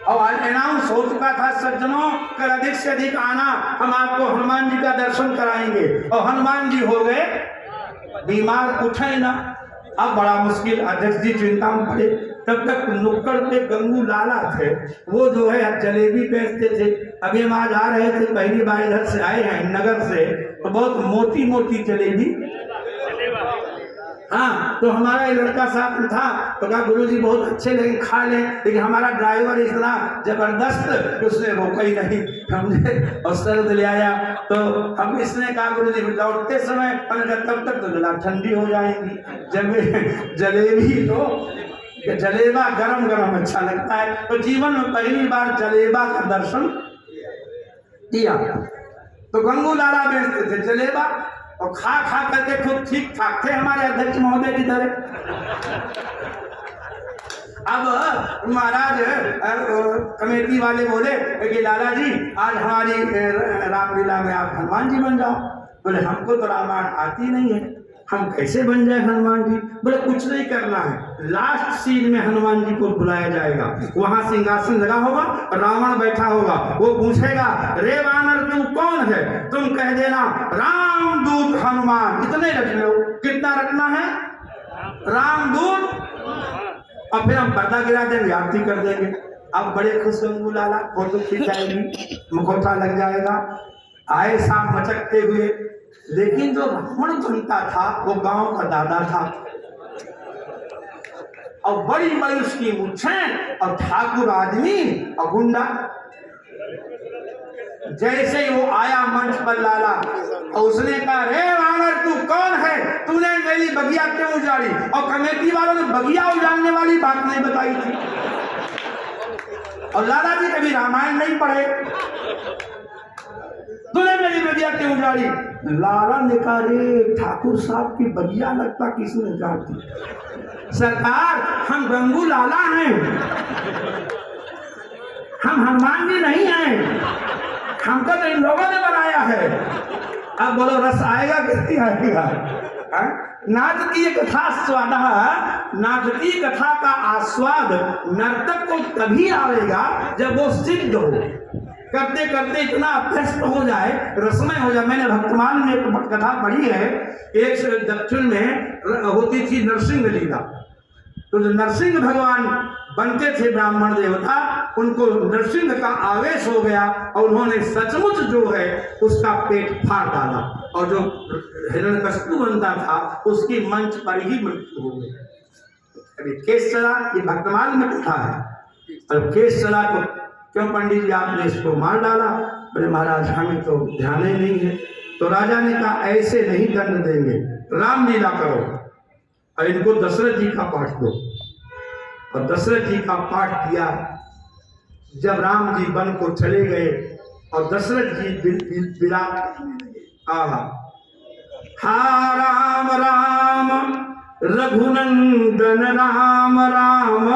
और अनाउंस हो चुका था सज्जनों कल अधिक से अधिक आना, हम आपको हनुमान जी का दर्शन कराएंगे, और हनुमान जी हो गए बीमार, उठे ना। अब बड़ा मुश्किल, अध्यक्ष जी चिंता में पड़े। तब तक नुक्कड़ पे गंगू लाला थे, वो जो है जलेबी बेचते थे। अभी हम आज आ रहे थे, पहली बार इधर से आए हैं नगर से, तो बहुत मोटी मोटी जलेबी। हाँ, तो हमारा ये लड़का साथ में था, तो कहा गुरुजी बहुत अच्छे लगे, खा लें, लेकिन हमारा ड्राइवर इतना जबरदस्त कि उसने रोका ही नहीं, हमने और शरद ले आया। तो हम इसने कहा गुरुजी लौटते समय तब तक तो गला ठंडी हो जाएगी, जब जलेबी तो जलेबा गरम गरम अच्छा लगता है। तो जीवन में पहली बार जलेबा का दर्शन किया। तो गंगू लाला बेचते थे जलेबा, और खा खा करके खुद ठीक ठाक थे हमारे अध्यक्ष महोदय की तरह। अब महाराज कमेटी वाले बोले कि लाला जी आज हमारी रामलीला में आप हनुमान जी बन जाओ। बोले हमको तो रामायण आती नहीं है, हम कैसे बन जाए हनुमान जी? बोले कुछ नहीं करना है, लास्ट सीन में हनुमान जी को बुलाया जाएगा, वहां सिंहासन लगा होगा, रावण बैठा होगा, वो पूछेगा रे वानर तू कौन है? तुम कह देना रामदूत हनुमान। इतने रख लो, कितना रखना है? रामदूत। और फिर हम पर्दा गिरा देंगे, आरती कर देंगे। अब बड़े खुश होंगे लाला, फोटो खिंचाएगी, मुखौटा लग जाएगा, आए साथ मचकते हुए। लेकिन जो रावण बनता था वो गांव का दादा था, और बड़ी बड़ी उसकी मूंछें, और ठाकुर आदमी और गुंडा। जैसे ही वो आया मंच पर लाला, और उसने कहा रे वानर तू कौन है? तूने मेरी बगिया क्यों उजाड़ी? और कमेटी वालों ने बगिया उजाड़ने वाली बात नहीं बताई थी, और लाला जी कभी रामायण नहीं पढ़े, तूने मेरी बगिया क्यों उजाड़ी? लाला ने कहा रे ठाकुर साहब की बगिया लगता किसने उजाड़ दी? सरकार हम गंगू लाला हैं, हम हनुमान जी नहीं हैं, हमको तो इन लोगों ने बनाया है। अब बोलो रस आएगा कि नहीं आएगा? नाटकीय कथा स्वाद, नाटकीय कथा का आस्वाद नर्तक को तभी आएगा जब वो सिद्ध हो, करते करते इतना अभ्यस्त हो जाए, रसमय हो जाए। मैंने भक्तमाल में एक कथा पढ़ी है, एक दक्षिण में होती थी नरसिंह लीला। तो जो नरसिंह भगवान बनते थे ब्राह्मण देवता, उनको नरसिंह का आवेश हो गया, और उन्होंने सचमुच जो है उसका पेट फाड़ डाला, और जो हिरण्यकशिपु बनता था उसकी मंच पर ही मृत्यु हो गई। अभी केस चला, ये भक्तमाल में कथा है। और केस चला तो क्यों पंडित जी आपने इसको मार डाला? बोले महाराज हमें तो ध्यान ही नहीं है। तो राजा ने कहा ऐसे नहीं दंड देंगे, रामलीला करो, और इनको दशरथ जी का पाठ दो। और दशरथ जी का पाठ दिया। जब राम जी वन को चले गए और दशरथ जी विराट हा राम राम रघुनंदन राम राम,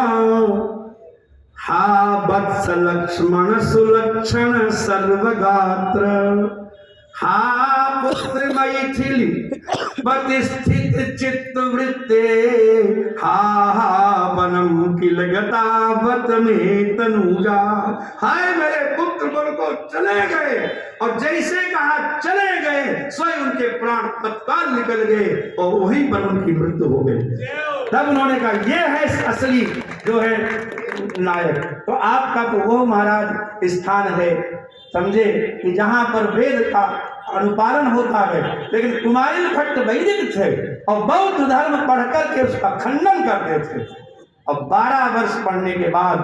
हा वत्स लक्ष्मण सुलक्षण सर्वगात्र, हा पुत्र मैथिली प्रतिष्ठित चित्त वृत्ते, हा वनम किल गतावत में तनुजा। हाय मेरे पुत्र बल को चले गए, और जैसे कहा चले गए स्वयं उनके प्राण तत्काल निकल गए और वहीं पर उनकी मृत्यु हो गई। तब उन्होंने कहा ये है असली जो है नायक। तो आपका तो वो महाराज स्थान है, समझे, कि जहां पर वेद का अनुपालन होता है। लेकिन कुमारिल भट्ट वैदिक थे और बौद्ध धर्म पढ़कर के उसका खंडन करते थे। अब 12 वर्ष पढ़ने के बाद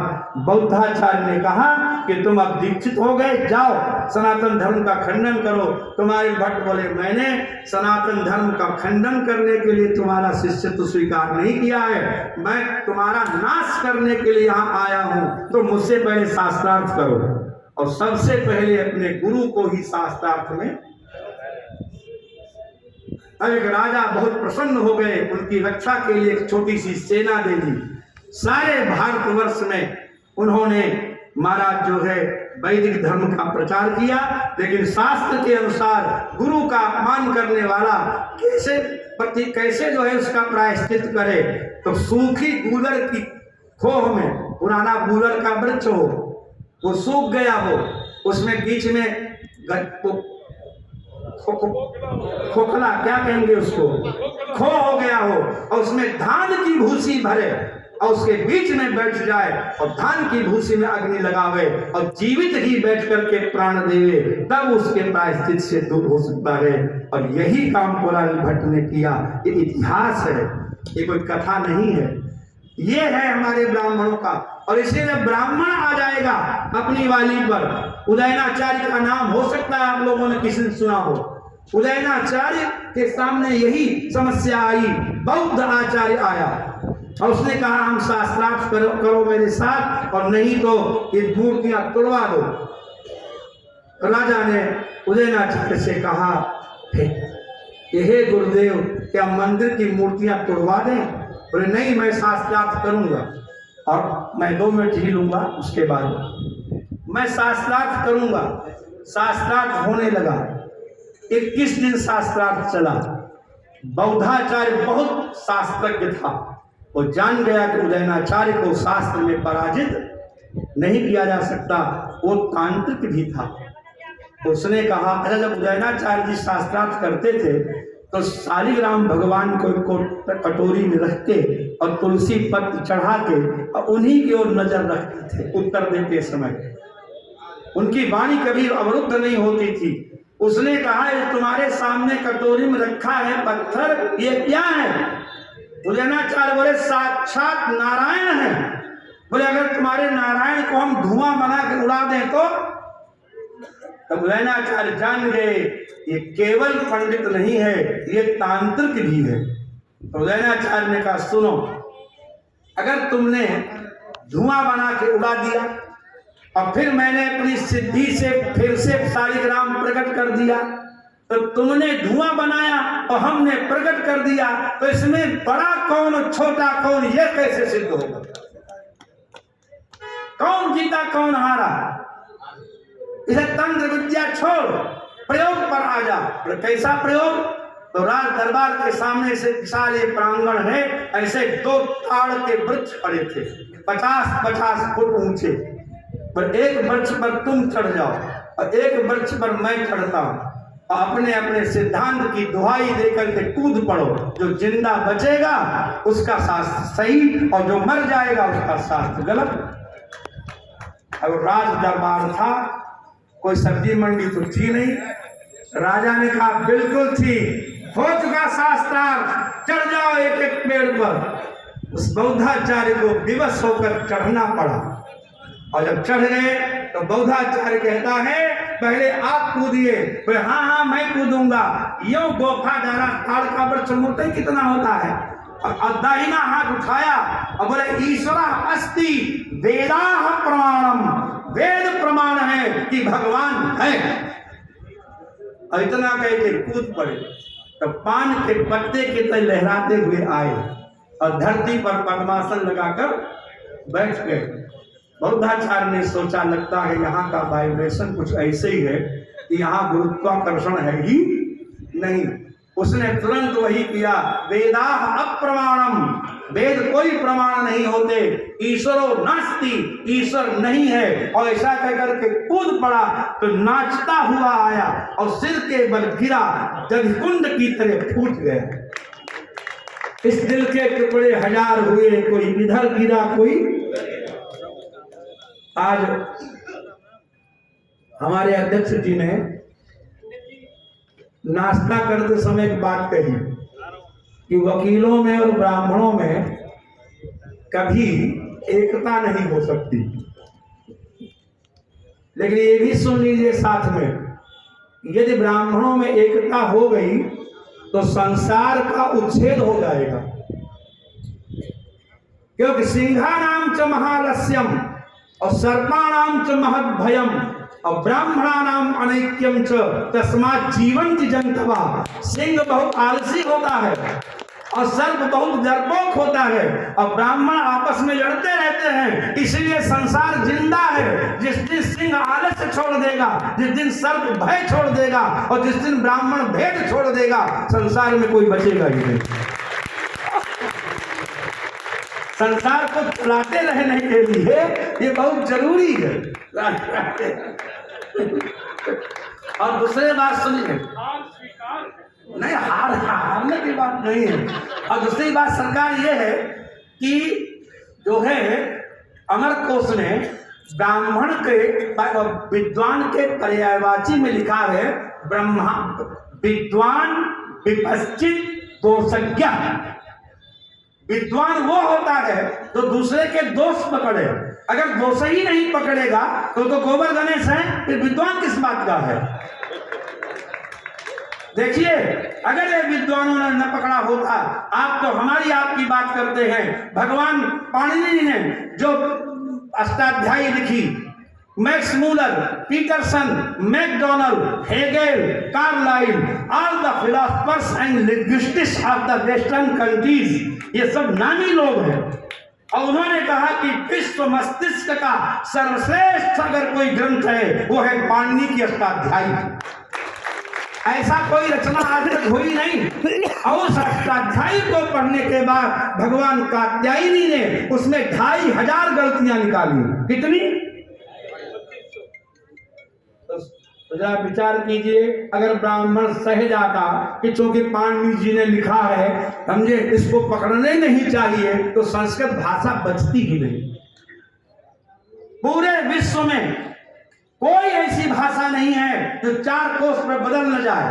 बौद्धाचार्य ने कहा कि तुम अब दीक्षित हो गए, जाओ सनातन धर्म का खंडन करो। कुमारिल भट्ट बोले मैंने सनातन धर्म का खंडन करने के लिए तुम्हारा शिष्यत्व स्वीकार नहीं किया है, मैं तुम्हारा नाश करने के लिए यहाँ आया हूँ। तो मुझसे पहले शास्त्रार्थ करो। और सबसे पहले अपने गुरु को ही शास्त्रार्थ में। अब एक राजा बहुत प्रसन्न हो गए, उनकी रक्षा के लिए एक छोटी सी सेना दे दी। सारे भारतवर्ष में उन्होंने महाराज जो है वैदिक धर्म का प्रचार किया। लेकिन शास्त्र के अनुसार गुरु का अपमान करने वाला कैसे जो है उसका प्रायश्चित करे। तो सूखी गूलर की खोह में, पुराना गूलर का वृक्ष हो, वो सूख गया हो, उसमें बीच में खोखला क्या कहेंगे उसको, खो हो गया हो, और उसमें धान की भूसी भरे और उसके बीच में बैठ जाए और धान की भूसी में अग्नि लगावे और जीवित ही बैठ करके प्राण देवे, तब उसके प्रायश्चित से दूर हो सकता है। और यही काम कुमारिल भट्ट ने किया। ये इतिहास है, ये कोई कथा नहीं है। ये है हमारे ब्राह्मणों का। और इसीलिए ब्राह्मण आ जाएगा अपनी वाली पर, उदयनाचार्य का नाम हो सकता है आप लोगों ने किसी ने सुना हो। उदयनाचार्य के सामने यही समस्या आई, बौद्ध आचार्य आया और उसने कहा हम शास्त्रार्थ करो मेरे साथ, और नहीं तो ये मूर्तियां तोड़वा दो। राजा ने उदयनाचार्य से कहा हे गुरुदेव, क्या मंदिर की मूर्तियां तोड़वा दें? बोले नहीं, मैं शास्त्रार्थ करूंगा और मैं 2 मिनट ही लूंगा, उसके बाद मैं शास्त्रार्थ करूंगा। शास्त्रार्थ होने लगा। 21 दिन शास्त्रार्थ चला। बौद्धाचार्य बहुत शास्त्रज्ञ था, वो जान गया कि उदयनाचार्य को शास्त्र में पराजित नहीं किया जा सकता। वो तांत्रिक भी था। उसने कहा अच्छा, जब उदयनाचार्य जी शास्त्रार्थ करते थे तो शालिग्राम भगवान को कटोरी में रख के और तुलसी पत्र चढ़ा के और उन्हीं की ओर नजर रखते थे उत्तर देते समय। उनकी वाणी कभी अवरुद्ध नहीं होती थी। उसने कहा ये तुम्हारे सामने कटोरी में रखा है पत्थर, ये क्या है? उदयनाचार्य बोले साक्षात नारायण है। बोले अगर तुम्हारे नारायण को हम धुआं बना के उड़ा दें तो? तब उदयनाचार्य जान गए ये केवल पंडित नहीं है, ये तांत्रिक भी है। तो उदयनाचार्य ने कहा सुनो, अगर तुमने धुआं बना के उड़ा दिया और फिर मैंने अपनी सिद्धि से फिर से शालिग्राम प्रकट कर दिया, तो तुमने धुआं बनाया और हमने प्रकट कर दिया, तो इसमें बड़ा कौन छोटा कौन, ये कैसे सिद्ध होगा? कौन जीता कौन हारा? इसे तंत्र विद्या छोड़, प्रयोग पर आ जा। कैसा प्रयोग? तो राज दरबार के सामने से विशाल प्रांगण है, ऐसे 2 ताड़ के वृक्ष खड़े थे 50-50 फुट ऊंचे। पर एक वृक्ष पर तुम चढ़ जाओ और एक वृक्ष पर मैं चढ़ता हूं, अपने अपने सिद्धांत की दुहाई देकर के कूद पड़ो। जो जिंदा बचेगा उसका शास्त्र सही और जो मर जाएगा उसका शास्त्र गलत। अब राज दरबार था, कोई सब्जी मंडी तो थी नहीं। राजा ने कहा बिल्कुल थी, हो चुका शास्त्रार्थ, चढ़ जाओ एक एक पेड़ पर। उस बौद्धाचार्य को विवश होकर चढ़ना पड़ा। और जब चढ़ गए तो बौद्धाचार्य कहता है पहले आप कूदिए। बोले हाँ हाँ मैं कूदूंगा। यो गोफा डाला, ताड़ का वृक्ष मोटे कितना होता है, और दाहिना हाथ उठाया और बोले ईश्वर अस्ति वेदाह प्रमाणम, वेद प्रमाण है कि भगवान है। और इतना कह के कूद पड़े। तो पान के पत्ते के तरह लहराते हुए आए और धरती पर पद्मासन लगाकर बैठ गए। बौद्धाचार्य ने सोचा लगता है यहाँ का वाइब्रेशन कुछ ऐसे ही है कि यहाँ गुरुत्वाकर्षण है ही नहीं। उसने तुरंत वही किया, वेदाः अप्रमाणम, वेद कोई प्रमाण नहीं होते, ईश्वरो नास्ति, ईश्वर नहीं है। और ऐसा कहकर के कूद पड़ा तो नाचता हुआ आया और सिर के बल गिरा, दधिकुंड की तरह फूट गया। इस दिल के टुकड़े हजार हुए, कोई इधर गिरा कोई। आज हमारे अध्यक्ष जी ने नाश्ता करते समय एक बात कही कि वकीलों में और ब्राह्मणों में कभी एकता नहीं हो सकती। लेकिन ये भी सुन लीजिए साथ में, यदि ब्राह्मणों में एकता हो गई तो संसार का उच्छेद हो जाएगा। क्योंकि सिंहानाम च महालस्यम और सर्पाणाम च महद भयम और ब्राह्मणानाम अनैक्यम च तस्मात् जीवन्ति जंतवा। सिंह बहुत आलसी होता है और सर्प बहुत डरपोक होता है और ब्राह्मण आपस में लड़ते रहते हैं, इसलिए संसार जिंदा है। जिस दिन सिंह आलस्य छोड़ देगा, जिस दिन सर्प भय छोड़ देगा और जिस दिन ब्राह्मण भेद छोड़ देगा, संसार में कोई बचेगा ही नहीं। संसार को चलाते रहने के लिए ये बहुत जरूरी है। और दूसरी बात सुनिए, नहीं हारने की बात नहीं है। और दूसरी बात सरकार ये है कि जो है अमर कोश ने ब्राह्मण के विद्वान के पर्यायवाची में लिखा है, ब्रह्मा विद्वान विपश्चित दोषज्ञ। विद्वान वो होता है जो दूसरे के दोष पकड़े। अगर दोष ही नहीं पकड़ेगा तो गोबर गणेश है, फिर विद्वान किस बात का है। देखिए, अगर ये विद्वानों ने न पकड़ा होता, आप तो हमारी आपकी बात करते हैं। भगवान पाणिनि ने जो अष्टाध्यायी लिखी, Max Muller, Peterson, Macdonald, Hegel, Carlyle, all the philosophers and linguistics of the western countries, ये सब नामी लोग हैं। और उन्होंने कहा कि विश्व मस्तिष्क का सर्वश्रेष्ठ अगर कोई ग्रंथ है वो है पाणिनि की अष्टाध्यायी। ऐसा कोई रचना आज तक हुई नहीं। और उस अष्टाध्यायी को पढ़ने के बाद भगवान कात्यायनी ने उसमें 2500 गलतियां निकाली। कितनी? तो जरा विचार कीजिए, अगर ब्राह्मण सह जाता कि चूंकि पाणिनि जी ने लिखा है, समझे, इसको पकड़ने नहीं चाहिए, तो संस्कृत भाषा बचती ही नहीं। पूरे विश्व में कोई ऐसी भाषा नहीं है जो 4 कोस पर बदल न जाए।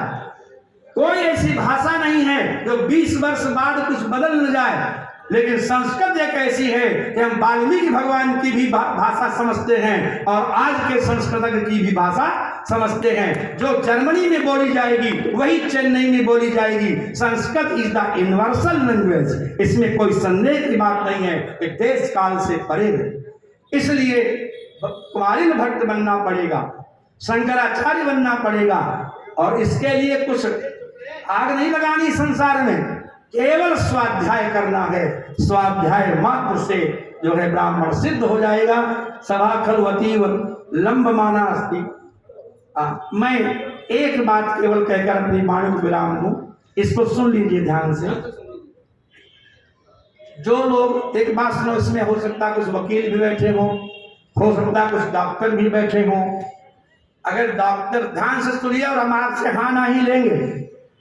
कोई ऐसी भाषा नहीं है जो 20 वर्ष बाद कुछ बदल न जाए। लेकिन संस्कृत एक ऐसी है कि हम वाल्मीकि भगवान की भी भाषा समझते हैं और आज के संस्कृतज्ञ की भी भाषा समझते हैं। जो जर्मनी में बोली जाएगी वही चेन्नई में बोली जाएगी। Sanskrit is the universal language, इसमें कोई संदेह की बात नहीं है कि देश काल से परे है। इसलिए कुमारिल भट्ट बनना पड़ेगा, शंकराचार्य बनना पड़ेगा। और इसके लिए कुछ आग नहीं लगानी संसार में, केवल स्वाध्याय करना है। स्वाध्याय मात्र से जो है ब्राह्मण सिद्ध हो जाएगा। सभा खलु अतीव लंबमाना अस्ति। मैं एक बात केवल कहकर अपनी वाणी को विराम दूं, इसको सुन लीजिए ध्यान से। जो लोग, एक बात सुनो, इसमें हो सकता कुछ वकील भी बैठे हो सकता कुछ डॉक्टर भी बैठे हों। अगर डॉक्टर, ध्यान से सुनिए और हम आपसे हाँ ना ही लेंगे।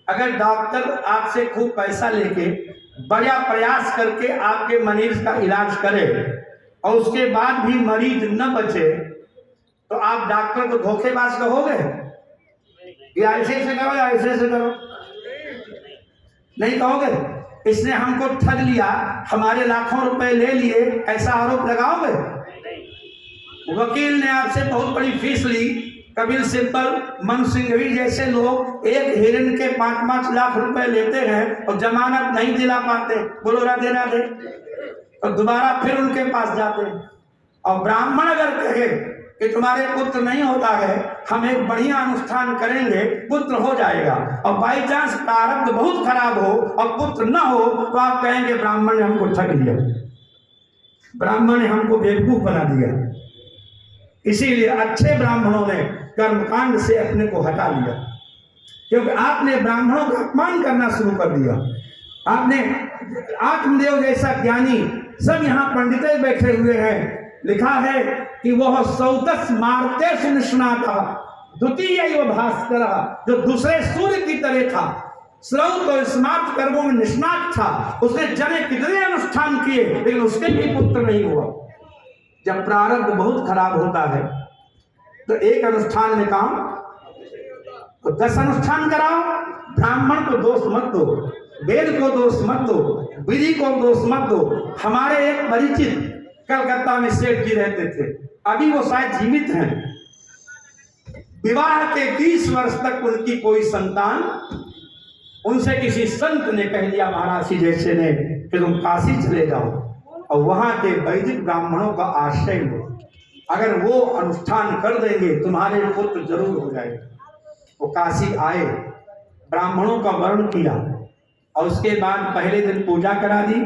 अगर डॉक्टर आपसे खूब पैसा लेके बड़ा प्रयास करके आपके मरीज का इलाज करे और उसके बाद भी मरीज न बचे, तो आप डॉक्टर को धोखेबाज कहोगे कि ऐसे से करो या ऐसे से करो? नहीं कहोगे। इसने हमको ठग लिया, हमारे लाखों रुपए ले लिए, ऐसा आरोप लगाओगे? वकील ने आपसे बहुत बड़ी फीस ली, कपिल सिब्बल, मनु सिंघवी जैसे लोग एक हिरण के 5-5 लाख रुपए लेते हैं और जमानत नहीं दिला पाते, बोलो राधे राधे, और दोबारा फिर उनके पास जाते हैं। और ब्राह्मण अगर कहे कि तुम्हारे पुत्र नहीं होता है, हम एक बढ़िया अनुष्ठान करेंगे, पुत्र हो जाएगा, और बाई चांस प्रारब्ध बहुत खराब हो और पुत्र न हो, तो आप कहेंगे ब्राह्मण ने हमको ठग लिया। ब्राह्मण ने हमको बेवकूफ बना दिया, इसीलिए अच्छे ब्राह्मणों ने कर्मकांड से अपने को हटा लिया, क्योंकि आपने ब्राह्मणों का अपमान करना शुरू कर दिया। आपने आत्मदेव जैसा ज्ञानी, सब यहाँ पंडित बैठे हुए हैं, लिखा है कि वह सौतस मारते सुनिष्णाता द्वितीय भास्कर, जो दूसरे सूर्य की तरह था, श्रौत और स्मार्त कर्मों में निष्णात था, उसने जने कितने अनुष्ठान किए लेकिन उसके भी पुत्र नहीं हुआ। जब प्रारब्ध बहुत खराब होता है तो एक अनुष्ठान में काम तो 10 अनुष्ठान कराओ। ब्राह्मण को दोष मत दो, वेद को दोष मत दो, विधि को दोष मत दो। हमारे एक परिचित कलकत्ता में सेठ जी रहते थे, अभी वो शायद जीवित हैं। विवाह के 20 वर्ष तक उनकी कोई संतान, उनसे किसी संत ने कह दिया, महाराज जी जैसे ने, कि तुम काशी चले जाओ और वहां के वैदिक ब्राह्मणों का आश्रय लो, अगर वो अनुष्ठान कर देंगे तुम्हारे पुत्र जरूर हो जाएगा। वो काशी आए, ब्राह्मणों का वर्ण किया और उसके बाद पहले दिन पूजा करा दी,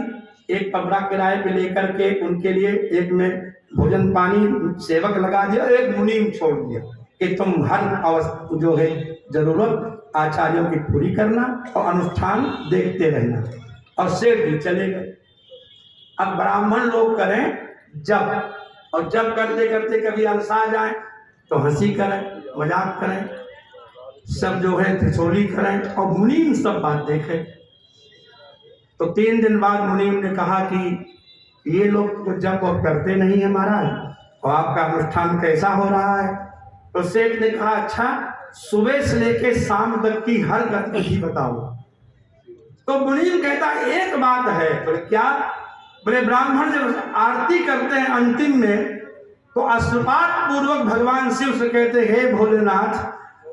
एक कमरा किराए पे लेकर के उनके लिए, एक में भोजन पानी सेवक लगा दिया, एक मुनीम छोड़ दिया कि तुम हर अवस्था जो है जरूरत आचार्यों की पूरी करना और अनुष्ठान देखते रहना। और सेठ भी चले गए। अब ब्राह्मण लोग करें जब, और जब करते करते कभी अलसा जाए तो हंसी करें, मजाक करें, सब जो है ठिठोली करें, और मुनीम सब बात देखें। तो 3 दिन बाद मुनीम ने कहा कि ये लोग तो जब वो करते नहीं है महाराज, और आपका अनुष्ठान कैसा हो रहा है? तो सेठ ने कहा, अच्छा सुबह से लेके शाम तक की हर गतिविधि बताओ। तो मुनीम कहता एक बात है। तो क्या? बोले ब्राह्मण जब आरती करते हैं अंतिम में तो अश्रुपात पूर्वक भगवान शिव से कहते, हे भोलेनाथ,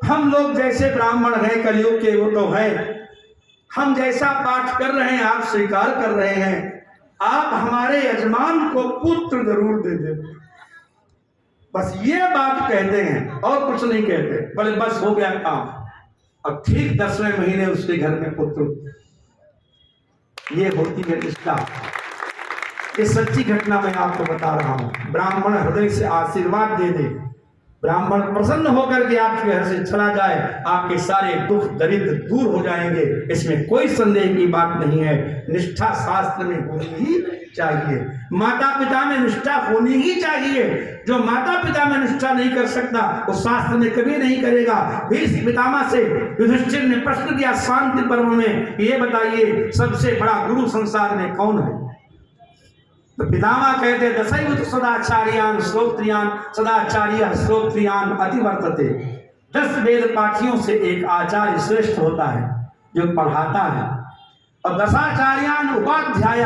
हम लोग जैसे ब्राह्मण हैं कलयुग के वो तो है, हम जैसा पाठ कर रहे हैं आप स्वीकार कर रहे हैं, आप हमारे यजमान को पुत्र जरूर दे दें। बस ये बात कहते हैं और कुछ नहीं कहते। बोले बस हो गया काम। अब ठीक 10वें महीने उसके घर में पुत्र। ये होती है निष्ठा। ये सच्ची घटना मैं आपको बता रहा हूं। ब्राह्मण हृदय से आशीर्वाद दे दे, ब्राह्मण प्रसन्न होकर के आपके घर से चला जाए, आपके सारे दुख दरिद्र दूर हो जाएंगे, इसमें कोई संदेह की बात नहीं है। निष्ठा शास्त्र में होनी ही चाहिए, माता पिता में निष्ठा होनी ही चाहिए। जो माता पिता में निष्ठा नहीं कर सकता वो शास्त्र में कभी नहीं करेगा। भीष्म पितामह से युधिष्ठिर ने प्रश्न किया शांति पर्व में, ये बताइए सबसे बड़ा गुरु संसार में कौन है? तो पितामह कहते दशैव तो सदाचार्यान श्रोत्रियान सदाचार्य श्रोत्रियान अतिवर्तते। 10 वेद पाठियों से एक आचार्य श्रेष्ठ होता है जो पढ़ाता है, और 10 आचार्यान उपाध्याय,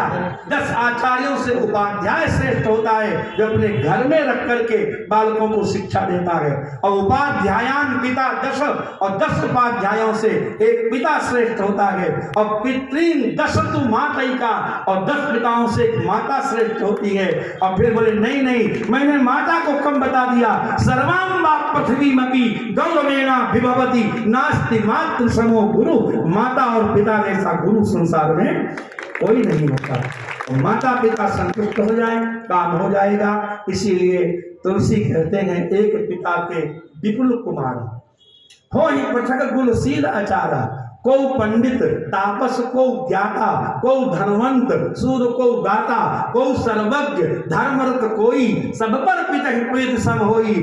10 आचार्यों से उपाध्याय श्रेष्ठ होता है जो अपने घर में रख करके बालकों को शिक्षा देता है। और उपाध्यायान पिता 10, और 10 उपाध्यायों से एक पिता श्रेष्ठ होता है। और पितृन 10 तु मातयिका, और 10 पिताओं से एक माता श्रेष्ठ होती है। और फिर बोले नहीं नहीं, मैंने माता को कम बता दिया। सर्वां वा पृथ्वीमपि गौरवेण विभवति नास्ति मातृ समो गुरु। माता और पिता जैसा गुरु संसार में कोई नहीं होता। माता पिता संतुष्ट हो जाए काम हो जाएगा। इसीलिए तुलसी कहते हैं एक पिता के विपुल कुमार हो ही पृथक गुणशील आचारा। को पंडित तापस, को ज्ञाता, को धनवंत, सूर को गाता, को सर्वज्ञ, धर्मरत कोई, सब पर पित सम होई।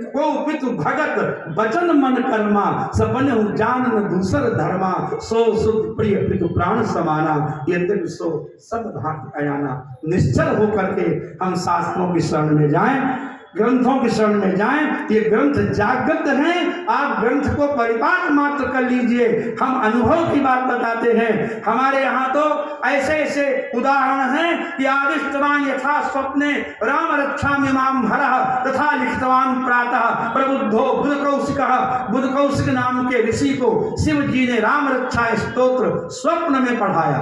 को पितु भगत वचन मन कर्मा, सपन जान दूसर धर्मा। सो सुध प्रिय पितु प्राण समाना, ये सो सब भांति अयाना। निश्चल होकर के हम शास्त्रों की शरण में जाएं, ग्रंथों की शरण में जाएं। ये ग्रंथ जागृत हैं, आप ग्रंथ को परिपाक मात्र कर लीजिए। हम अनुभव की बात बताते हैं। हमारे यहाँ तो ऐसे ऐसे उदाहरण हैं कि आदिष्टवान यथा स्वप्ने राम रक्षामि मां हरः तथा लिखितवान प्रातः प्रबुद्धो बुध कौशिक नाम के ऋषि को शिव जी ने राम रक्षा स्तोत्र स्वप्न में पढ़ाया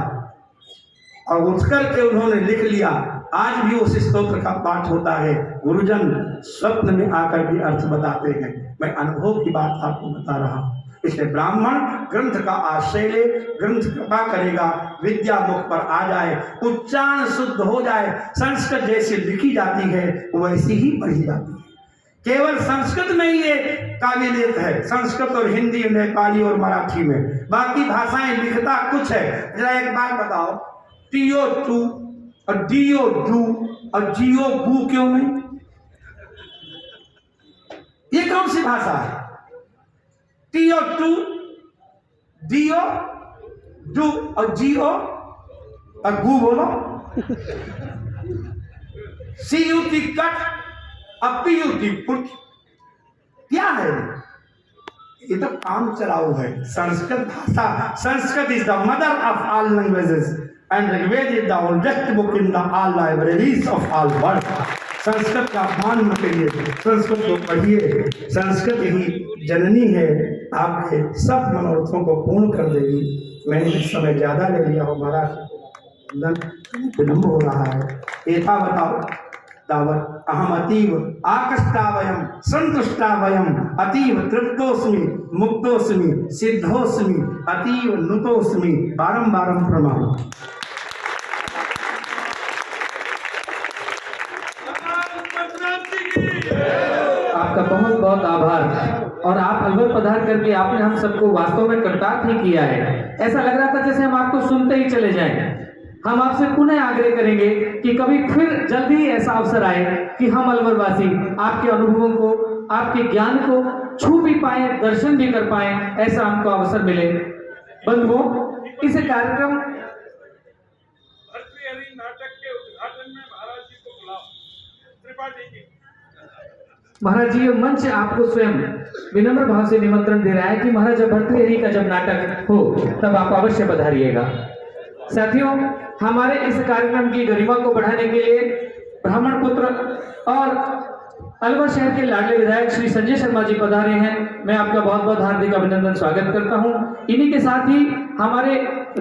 और उठ करके उन्होंने लिख लिया। आज भी उस स्तोत्र का पाठ होता है। गुरुजन स्वप्न में आकर भी अर्थ बताते हैं। मैं अनुभव की बात आपको बता रहा हूं। इसलिए ब्राह्मण ग्रंथ का आश्रय ले, ग्रंथ कृपा करेगा, विद्या मुख पर आ जाए, उच्चारण शुद्ध हो जाए, संस्कृत जैसी लिखी जाती है वैसी ही पढ़ी जाती है। केवल संस्कृत में ही ये काबिलियत है, संस्कृत और हिंदी, नेपाली और मराठी में, बाकी भाषाएं लिखता कुछ है। जरा एक बात बताओ, टीओ टू और डीओ डू और जीओ बू क्यों नहीं? ये कौन सी भाषा है? टीओ टू, डीओ डू और जीओ और गू बोलो। सीयूटी कट, अपीयूटी पुट, क्या है ये? तो काम चलाऊ है। संस्कृत भाषा, Sanskrit is the mother of all languages and Rigveda is the oldest book in the all libraries of all world. Sanskrit का मान मत करिए, संस्कृत को पढ़िए, संस्कृत ही जननी है, आपके सब मनोरथों को पूर्ण कर देगी। मैंने इस समय ज्यादा ले लिया हो महाराज, विलंब हो रहा है। एथा बताओ तावत् अहम अतीव आकष्टावयम संतुष्टावयम अतीव तृप्तोस्मि मुक्तोस्मि सिद्धोस्मि अतीव नुतोस्मि। बारंबार प्रणाम। आपका बहुत बहुत आभार। और आप अलवर पधार करके आपने हम सबको वास्तव में कृतार्थ ही किया है। ऐसा लग रहा था जैसे हम आपको सुनते ही चले जाएं। हम आपसे पुनः आग्रह करेंगे कि कभी फिर जल्दी ही ऐसा अवसर आए कि हम अलवरवासी आपके अनुभवों को, आपके ज्ञान को छू भी पाए, दर्शन भी कर पाए, ऐसा हमको अवसर मिले। बंधुओं, इस कार्यक्रम नाटक के उद्घाटन में महाराज जी को बुलाओ, त्रिपाठी जी। महाराज जी, ये मंच आपको स्वयं विनम्र भाव से निमंत्रण दे रहा है कि महाराज भर्तृहरि का जब नाटक हो तब आप अवश्य पधारिएगा। साथियों, हमारे इस कार्यक्रम की गरिमा को बढ़ाने के लिए ब्राह्मण पुत्र और अलवर शहर के लाडले विधायक श्री संजय शर्मा जी पधारे हैं। मैं आपका बहुत बहुत हार्दिक अभिनंदन स्वागत करता हूं। इन्हीं के साथ ही हमारे